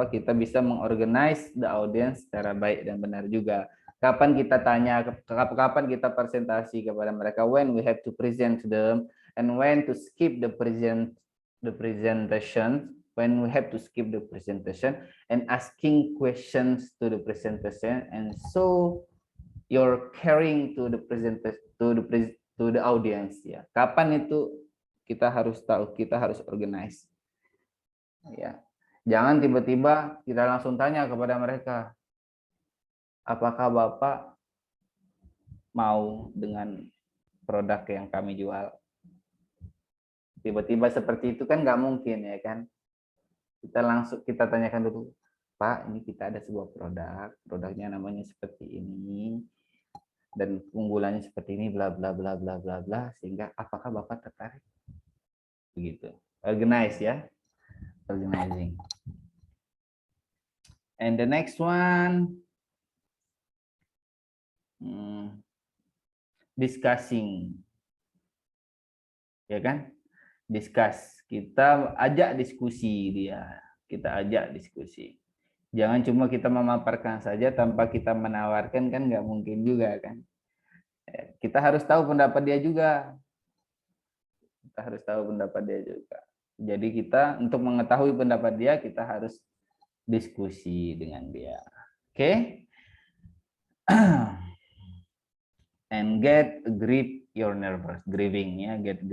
kita bisa mengorganize the audience secara baik dan benar juga. Kapan kita tanya, kapan kita presentasi kepada mereka, when we have to present to them, and when to skip the presentation, when we have to skip the presentation, and asking questions to the presentation, and so you're caring to the presentation to the audience ya. Kapan itu kita harus tahu, kita harus organize. Ya. Jangan tiba-tiba kita langsung tanya kepada mereka, apakah Bapak mau dengan produk yang kami jual? Tiba-tiba seperti itu kan nggak mungkin ya kan. kita tanyakan dulu, Pak, ini kita ada sebuah produknya namanya seperti ini, dan keunggulannya seperti ini, bla bla bla bla bla bla, sehingga apakah Bapak tertarik? Begitu. Organize ya, organizing. And the next one, discussing, ya kan? Discuss, kita ajak diskusi dia, kita ajak diskusi. Jangan cuma kita memaparkan saja tanpa kita menawarkan, kan nggak mungkin juga kan. Kita harus tahu pendapat dia juga. Kita harus tahu pendapat dia juga. Jadi kita untuk mengetahui pendapat dia, kita harus diskusi dengan dia. Oke? And get a grip your nervous, grieving ya, get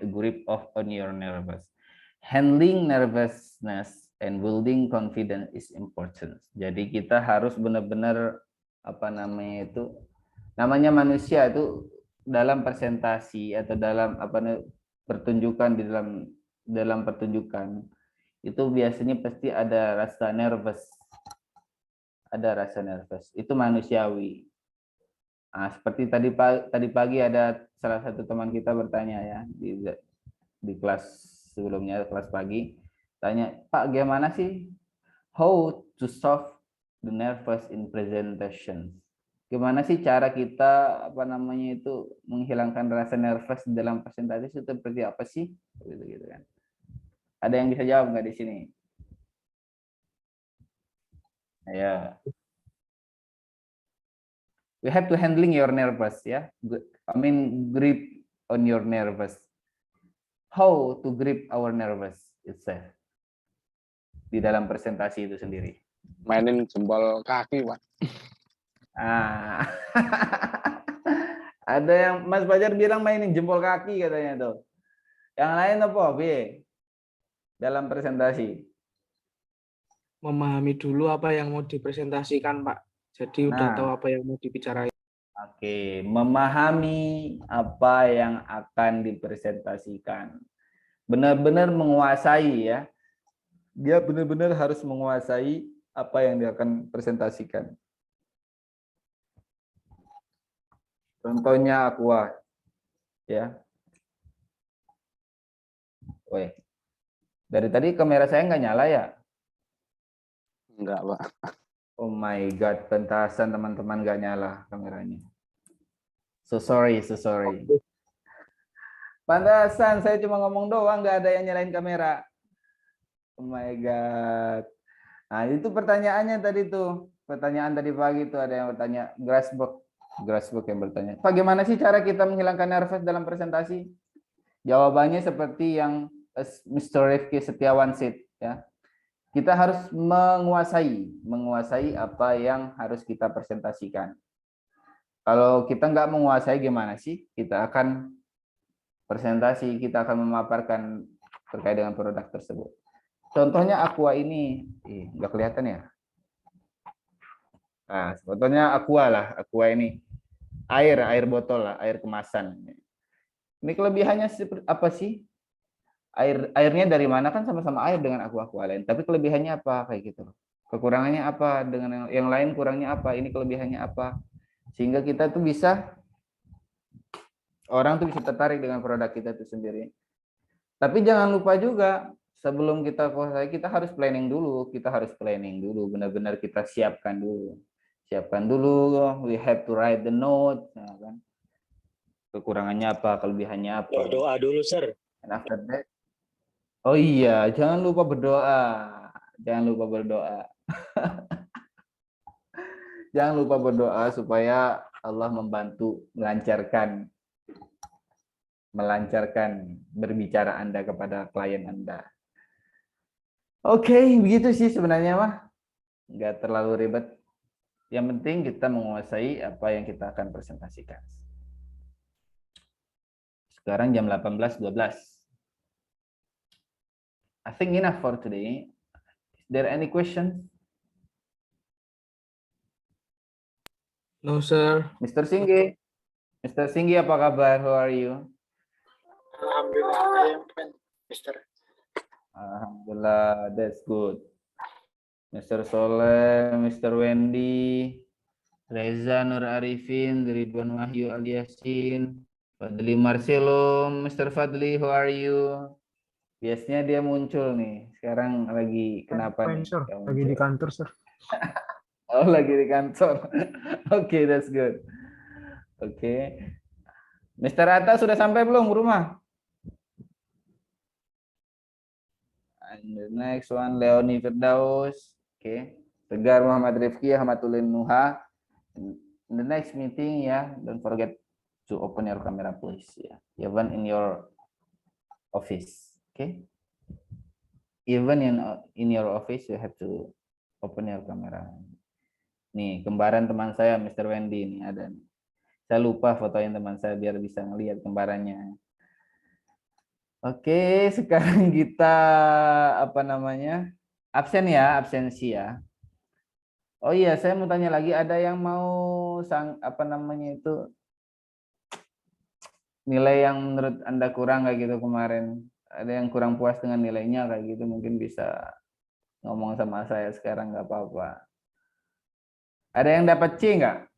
a grip of on your nervous. Handling nervousness and building confidence is important. Jadi kita harus benar-benar namanya manusia itu dalam presentasi atau dalam pertunjukan, di dalam pertunjukan itu biasanya pasti ada rasa nervous. Ada rasa nervous. Itu manusiawi. Nah, seperti tadi pagi ada salah satu teman kita bertanya ya di kelas sebelumnya, kelas pagi, tanya, Pak, gimana sih how to solve the nervous in presentation? Gimana sih cara kita menghilangkan rasa nervous dalam presentasi itu seperti apa sih? Gitu kan. Ada yang bisa jawab nggak di sini? Ya. We have to handling your nervous ya. Grip on your nervous. How to grip our nervous itself di dalam presentasi itu sendiri. Mainin jempol kaki, Pak. Ada yang Mas Fajar bilang mainin jempol kaki katanya tuh. Yang lain apa, B? Dalam presentasi. Memahami dulu apa yang mau dipresentasikan, Pak. Jadi udah tahu apa yang mau dibicarain. Oke, memahami apa yang akan dipresentasikan. Benar-benar menguasai ya. Dia benar-benar harus menguasai apa yang dia akan presentasikan. Contohnya Aqua, ya. Woi, dari tadi kamera saya nggak nyala ya? Enggak, Pak. Oh my God, pentasan teman-teman nggak nyala kameranya. So sorry. Pantasan, saya cuma ngomong doang, nggak ada yang nyalain kamera. Oh my God. Nah, itu pertanyaannya tadi tuh. Pertanyaan tadi pagi tuh ada yang bertanya, Grassbook yang bertanya, Pak, gimana sih cara kita menghilangkan nervous dalam presentasi? Jawabannya seperti yang Mr. Rifki Setiawan said, ya. Kita harus menguasai apa yang harus kita presentasikan. Kalau kita nggak menguasai gimana sih? Kita akan presentasi, kita akan memaparkan terkait dengan produk tersebut. Contohnya Aqua ini, nggak kelihatan ya? Nah, contohnya Aqua ini. Air botol lah, air kemasan. Ini kelebihannya apa sih? Airnya dari mana, kan sama-sama air dengan aqua lain, tapi kelebihannya apa kayak gitu. Kekurangannya apa dengan yang lain, kurangnya apa, ini kelebihannya apa. Sehingga kita tuh orang tuh bisa tertarik dengan produk kita itu sendiri. Tapi jangan lupa juga sebelum kita kuasai, kita harus planning dulu, benar-benar kita siapkan dulu, we have to write the note, ya kan? Kekurangannya apa, kelebihannya apa. Berdoa dulu, Sir. And after that, oh iya, jangan lupa berdoa, jangan lupa berdoa supaya Allah membantu melancarkan berbicara Anda kepada klien Anda. Oke, begitu sih sebenarnya mah, nggak terlalu ribet. Yang penting kita menguasai apa yang kita akan presentasikan. Sekarang jam 18.12. I think enough for today. Is there any question? No, sir. Mr. Singgi, apa kabar? How are you? Alhamdulillah, I am fine, Mister. Alhamdulillah, that's good. Mr. Soleh, Mr. Wendy, Reza Nur Arifin, Ridwan Wahyu Aliasin, Fadli Marcelo, Mr. Fadli, how are you? Biasanya dia muncul nih. Sekarang lagi kenapa nih? Sir, nggak lagi di muncul? kantor, Sir. Oh, lagi di kantor. Oke, that's good. Oke. Mr. Atta sudah sampai belum ke rumah? And the next one, Leoni Firdaus. Oke. Tegar Muhammad Rifki, Ahmadulin Nuha. In the next meeting, ya, don't forget to open your camera, please. Ya, even in your office. Okay. Even in your office, you have to open your camera. Nih, kembaran teman saya, Mr. Wendy, nih ada nih. Saya lupa fotoin teman saya biar bisa ngelihat kembarannya. Oke, sekarang kita apa namanya? Absen ya, absensi ya. Oh iya, saya mau tanya lagi, ada yang mau apa namanya itu nilai yang menurut Anda kurang kayak gitu kemarin? Ada yang kurang puas dengan nilainya kayak gitu, mungkin bisa ngomong sama saya sekarang, nggak apa-apa. Ada yang dapat C nggak?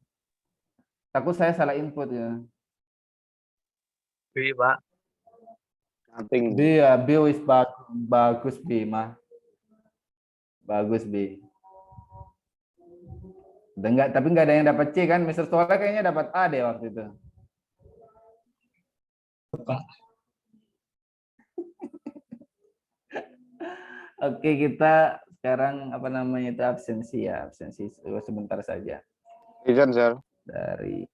Takut saya salah input ya. B, Pak. Nothing. B ya, B is bagus B mah. Bagus B. Enggak, tapi nggak ada yang dapat C kan? Mr. Soleh kayaknya dapat A deh waktu itu. Pak. Oke, kita sekarang apa namanya itu absensi ya, absensi sebentar saja. Reason, sir. Dari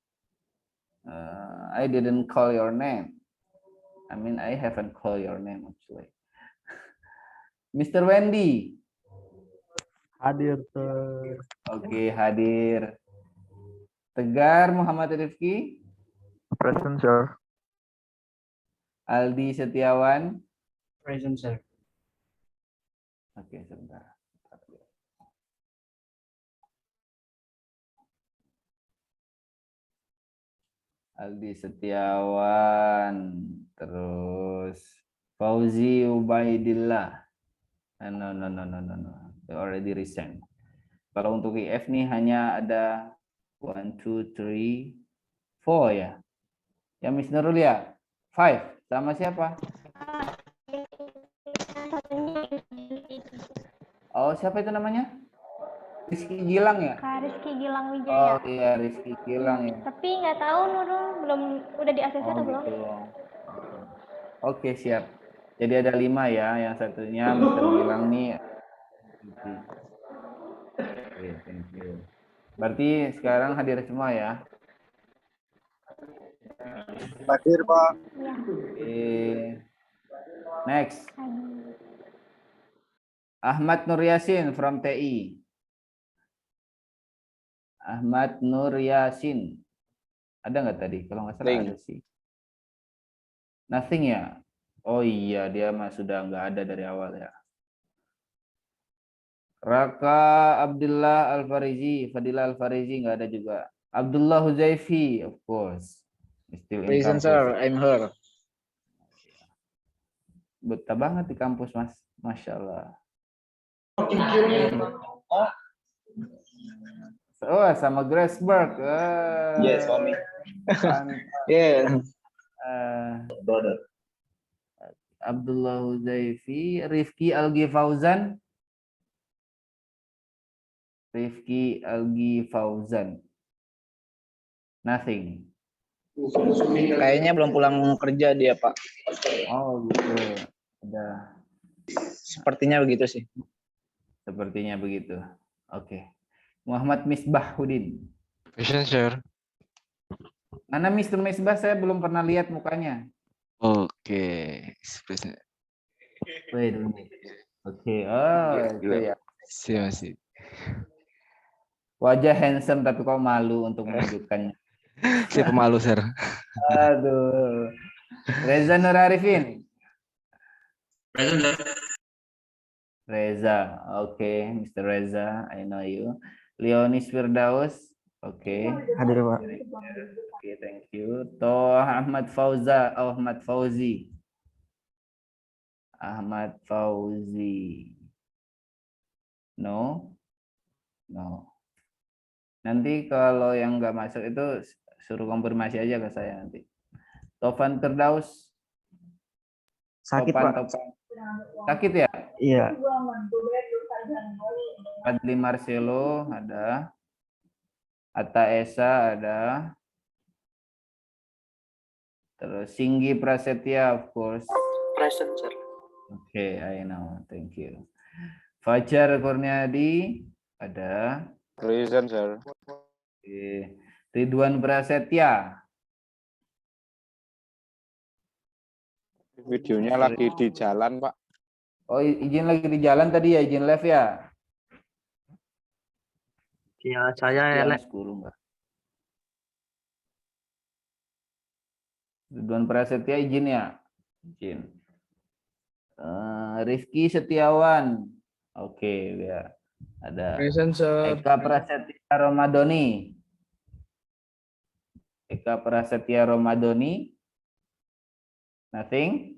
I didn't call your name. I mean I haven't called your name actually. Mr. Wendy. Hadir, Sir. Oke, hadir. Tegar Muhammad Rifki. Present, Sir. Aldi Setiawan. Present, Sir. Oke, sebentar. Aldi Setiawan, terus Fauzi Ubaidillah. No. They already resigned. Kalau untuk IF nih hanya ada 1, 2, 3, 4 ya. Ya Miss Nurul ya? 5. Sama siapa? Oh, siapa itu namanya? Rizky Gilang ya? Kak Rizky Gilang Oh Wijaya. iya, Rizky Gilang ya. Tapi nggak tahu Nurul belum udah di ACC Oh atau belum? gitu. Oke, siap. Jadi ada 5 ya. Yang satunya Mr. Gilang nih. Oke, thank you. Berarti sekarang hadir semua ya? Hadir, Pak. Iya. Oke. Next. Ahmad Nur Yasin from TI. Ahmad Nur Yasin. Ada nggak tadi? Kalau nggak salah ada sih. Nothing ya? Oh iya, dia mah sudah nggak ada dari awal ya. Raka Abdullah Al-Farizi, Fadila Al-Farizi nggak ada juga. Abdullah Huzaifi, of course. Still in Present, campus. sir. I'm here. Betah banget di kampus, Mas. Masya Allah. Oh, sama Graceberg. Yes, Swami. Yeah. Brother. Abdullah Huzaifi, Rifki Algi Fauzan. Rifki Algi Fauzan. Nothing. Kayaknya belum pulang kerja dia, Pak. Oh, gitu. Ada. Sepertinya begitu sih. Sepertinya begitu. Oke. Muhammad Misbahuddin. Present, sir. Mana Mr. Misbah? Saya belum pernah lihat mukanya. Oke. Present. Wait a minute. Oke. Oh, itu ya. Masih. Wajah handsome tapi kok malu untuk menunjukkannya. Saya pemalu, sir. Aduh. Reza Nur Arifin. Present, sir. Reza. Oke, Mr. Reza, I know you. Leonis Firdaus. Oke. Hadir, Pak. Oke, thank you. Toh Ahmad Fauzi. Ahmad Fauzi. No. No. Nanti kalau yang nggak masuk itu suruh konfirmasi aja ke saya nanti. Tovan Firdaus. Sakit, Topan, Pak. Topan. Sakit ya? Iya. Fadli Marcelo ada. Atta Esa ada. Terus Singgi Prasetya, of course. Present, sir. Okay, I know. Thank you. Fajar Kurniadi ada. Present, sir. Okay. Ridwan Prasetya. Videonya lagi di jalan, Pak. Oh, izin lagi di jalan tadi ya, izin live ya? Iya, saya Mas Guru, Mbak. Ridwan Prasetya izin ya? Izin. Rifki Setiawan. Oke, ya. Ada. Present, sir. Eka Prasetya Romadoni. Eka Prasetya Romadoni. Nothing?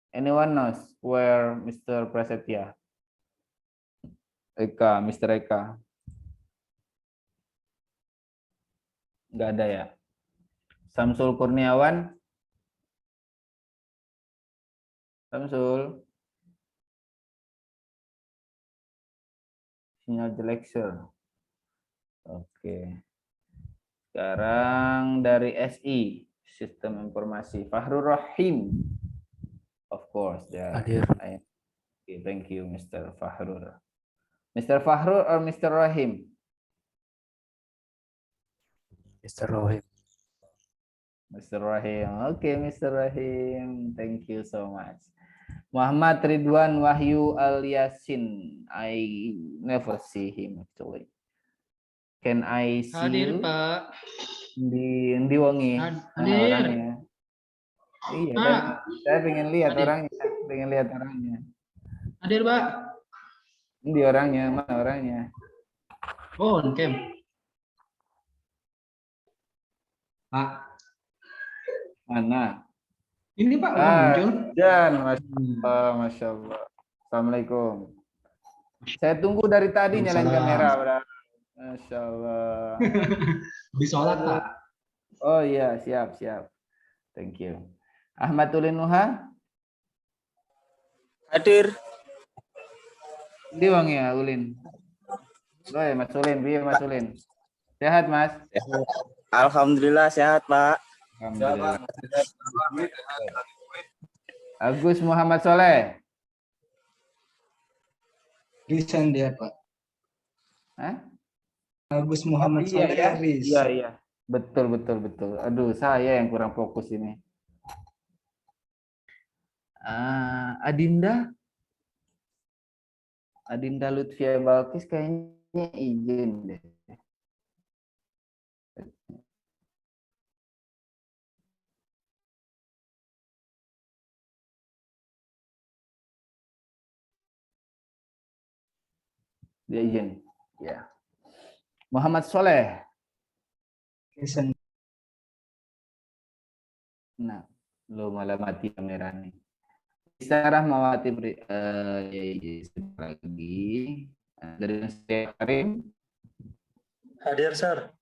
Anyone knows where Mr. Prasetya? Eka, Mr. Eka. Nggak ada ya? Samsul Kurniawan. Samsul. Sinyal jelek, sir. Oke. Sekarang dari SI, Sistem Informasi. Fahrul Rahim. Of course. Yeah. Hadir. Okay, thank you, Mr. Fahrul. Mr. Fahrul or Mr. Rahim? Mr. Rohim. Mr. Rahim. Okay, Mr. Rahim. Thank you so much. Muhammad Ridwan Wahyu Al Yasin. I never see him actually. Can I see Hadir, you? Pak. Di Wangi. Mana Hadir. orangnya? Iya, Pak. saya pengen lihat Hadir. orangnya. Pengen lihat orangnya. Hadir, Pak. Di orangnya, mana orangnya? Oh, Kem. Pak. Mana? Ini Pak udah muncul. Dan Masya Allah. Assalamualaikum. Saya tunggu dari tadi nyalain kamera, Bro. Masya Allah. Habis sholat, Pak. Oh iya, siap, siap. Thank you. Ahmad Ulin Nuha. Hadir. Di Wangi ya, Ulin. Oh ya, Mas Ulin, biar Mas Ulin. Sehat, Mas? Alhamdulillah sehat, Pak. Alhamdulillah. Agus Muhammad Soleh. Risan dia, Pak. Hah? Agus Muhammad Iya, Soleh iya. Riz. Iya, iya. Betul, betul, betul. Aduh, saya yang kurang fokus ini. Adinda. Adinda Lutfia Balkis kayaknya izin deh. Dia izin. Ya. Muhammad Soleh. Risan. Nah, lo malah mati kamera nih. Sarah Mawati lagi dari Nusantara Karim. Hadir, Sir.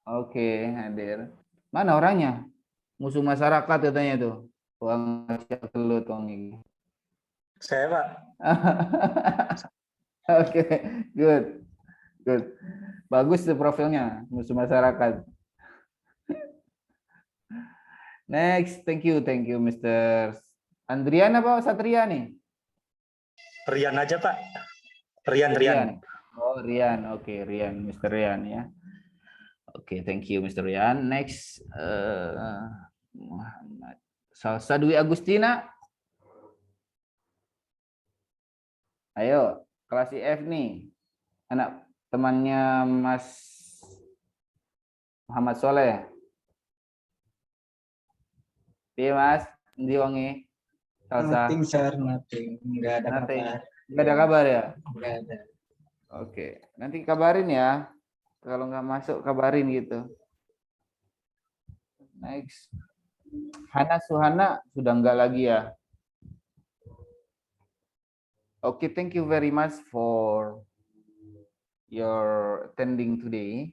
Oke, hadir. Mana orangnya? Musuh masyarakat katanya tuh. Uang kelut uang ini. Saya, Pak. Oke, good. Good. Bagus tuh profilnya, musuh masyarakat. Next, thank you, Mr. Andrian apa Satria nih? Rian aja, Pak. Rian. Oh, Rian. Oke, Rian, Mr. Rian ya. Oke, thank you, Mr. Rian. Next, Muhammad Salsa Dwi Agustina. Ayo, kelas IF nih. Anak temannya Mas Muhammad Soleh. Iya, Mas. Di Wangi. Salsa. Nothing, sir. Nothing. Nggak ada Nothing. kabar. Nggak ada kabar ya? Nggak ada. Oke. Nanti kabarin ya. Kalau nggak masuk, kabarin gitu. Next. Hana Suhana sudah enggak lagi ya. Oke, thank you very much for your attending today.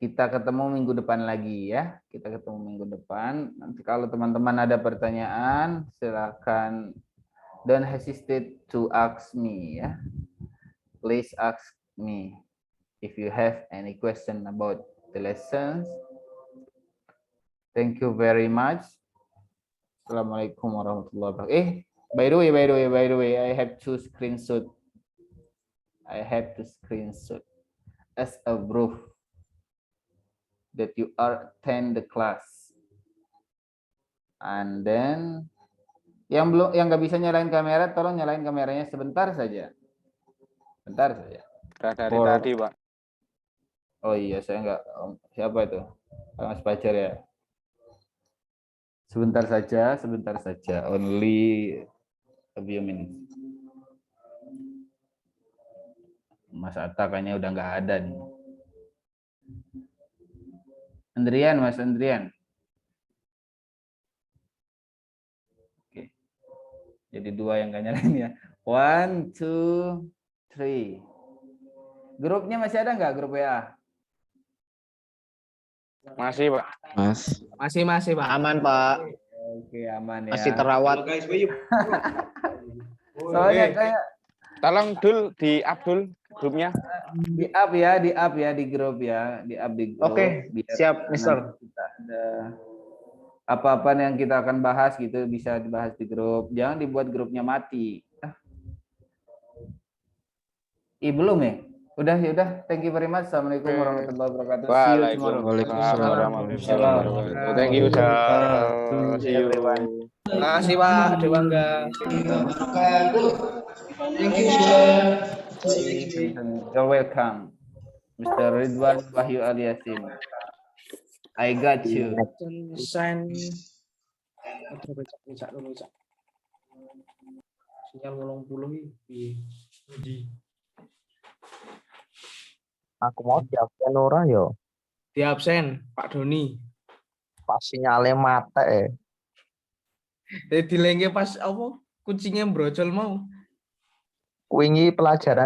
Kita ketemu minggu depan lagi ya. Kita ketemu minggu depan. Nanti kalau teman-teman ada pertanyaan, silakan don't hesitate to ask me ya. Please ask me if you have any question about the lessons. Thank you very much. Assalamualaikum warahmatullahi wabarakatuh. By the way, I have to screenshot. I have to screenshot as a proof that you are attend the class. And then yang nggak bisa nyalain kamera, tolong nyalain kameranya sebentar saja. Bentar saja. Dari tadi, Pak. Oh iya, saya nggak. Siapa itu? Mas Pacar ya. Sebentar saja. Only a few minutes. Mas Atta kayaknya udah nggak ada nih. Mas Andrian. Oke. Jadi 2 yang nggak nyalain ya. 1, 2, 3. Grupnya masih ada nggak grup WA? Masih, Pak. Masih, Pak. Aman, Pak. Oke, aman ya. Masih terawat. Soalnya kayak Tolong Dul di Abdul grupnya. di up ya di grup ya, di grup. Oke, Biar siap, nanti Mister. kita ada apa-apa yang kita akan bahas gitu bisa dibahas di grup. Jangan dibuat grupnya mati. Belum ya? Udah. Thank you very much. Assalamualaikum warahmatullahi wabarakatuh. See you tomorrow. Waalaikumsalam warahmatullahi wabarakatuh. Thank you, sir. See you. Terima kasih, Pak Dewangga. Thank you, sir. You're welcome, Mr. Ridwan Wahyu Aliasin. I got you. Sign. Sinyal 80 iki. Aku mau di absen ora yo. Di absen, Pak Doni. Pas sinyale mate. Dilengke pas apa? Kucingnya brojol mau. Wingi pelajaran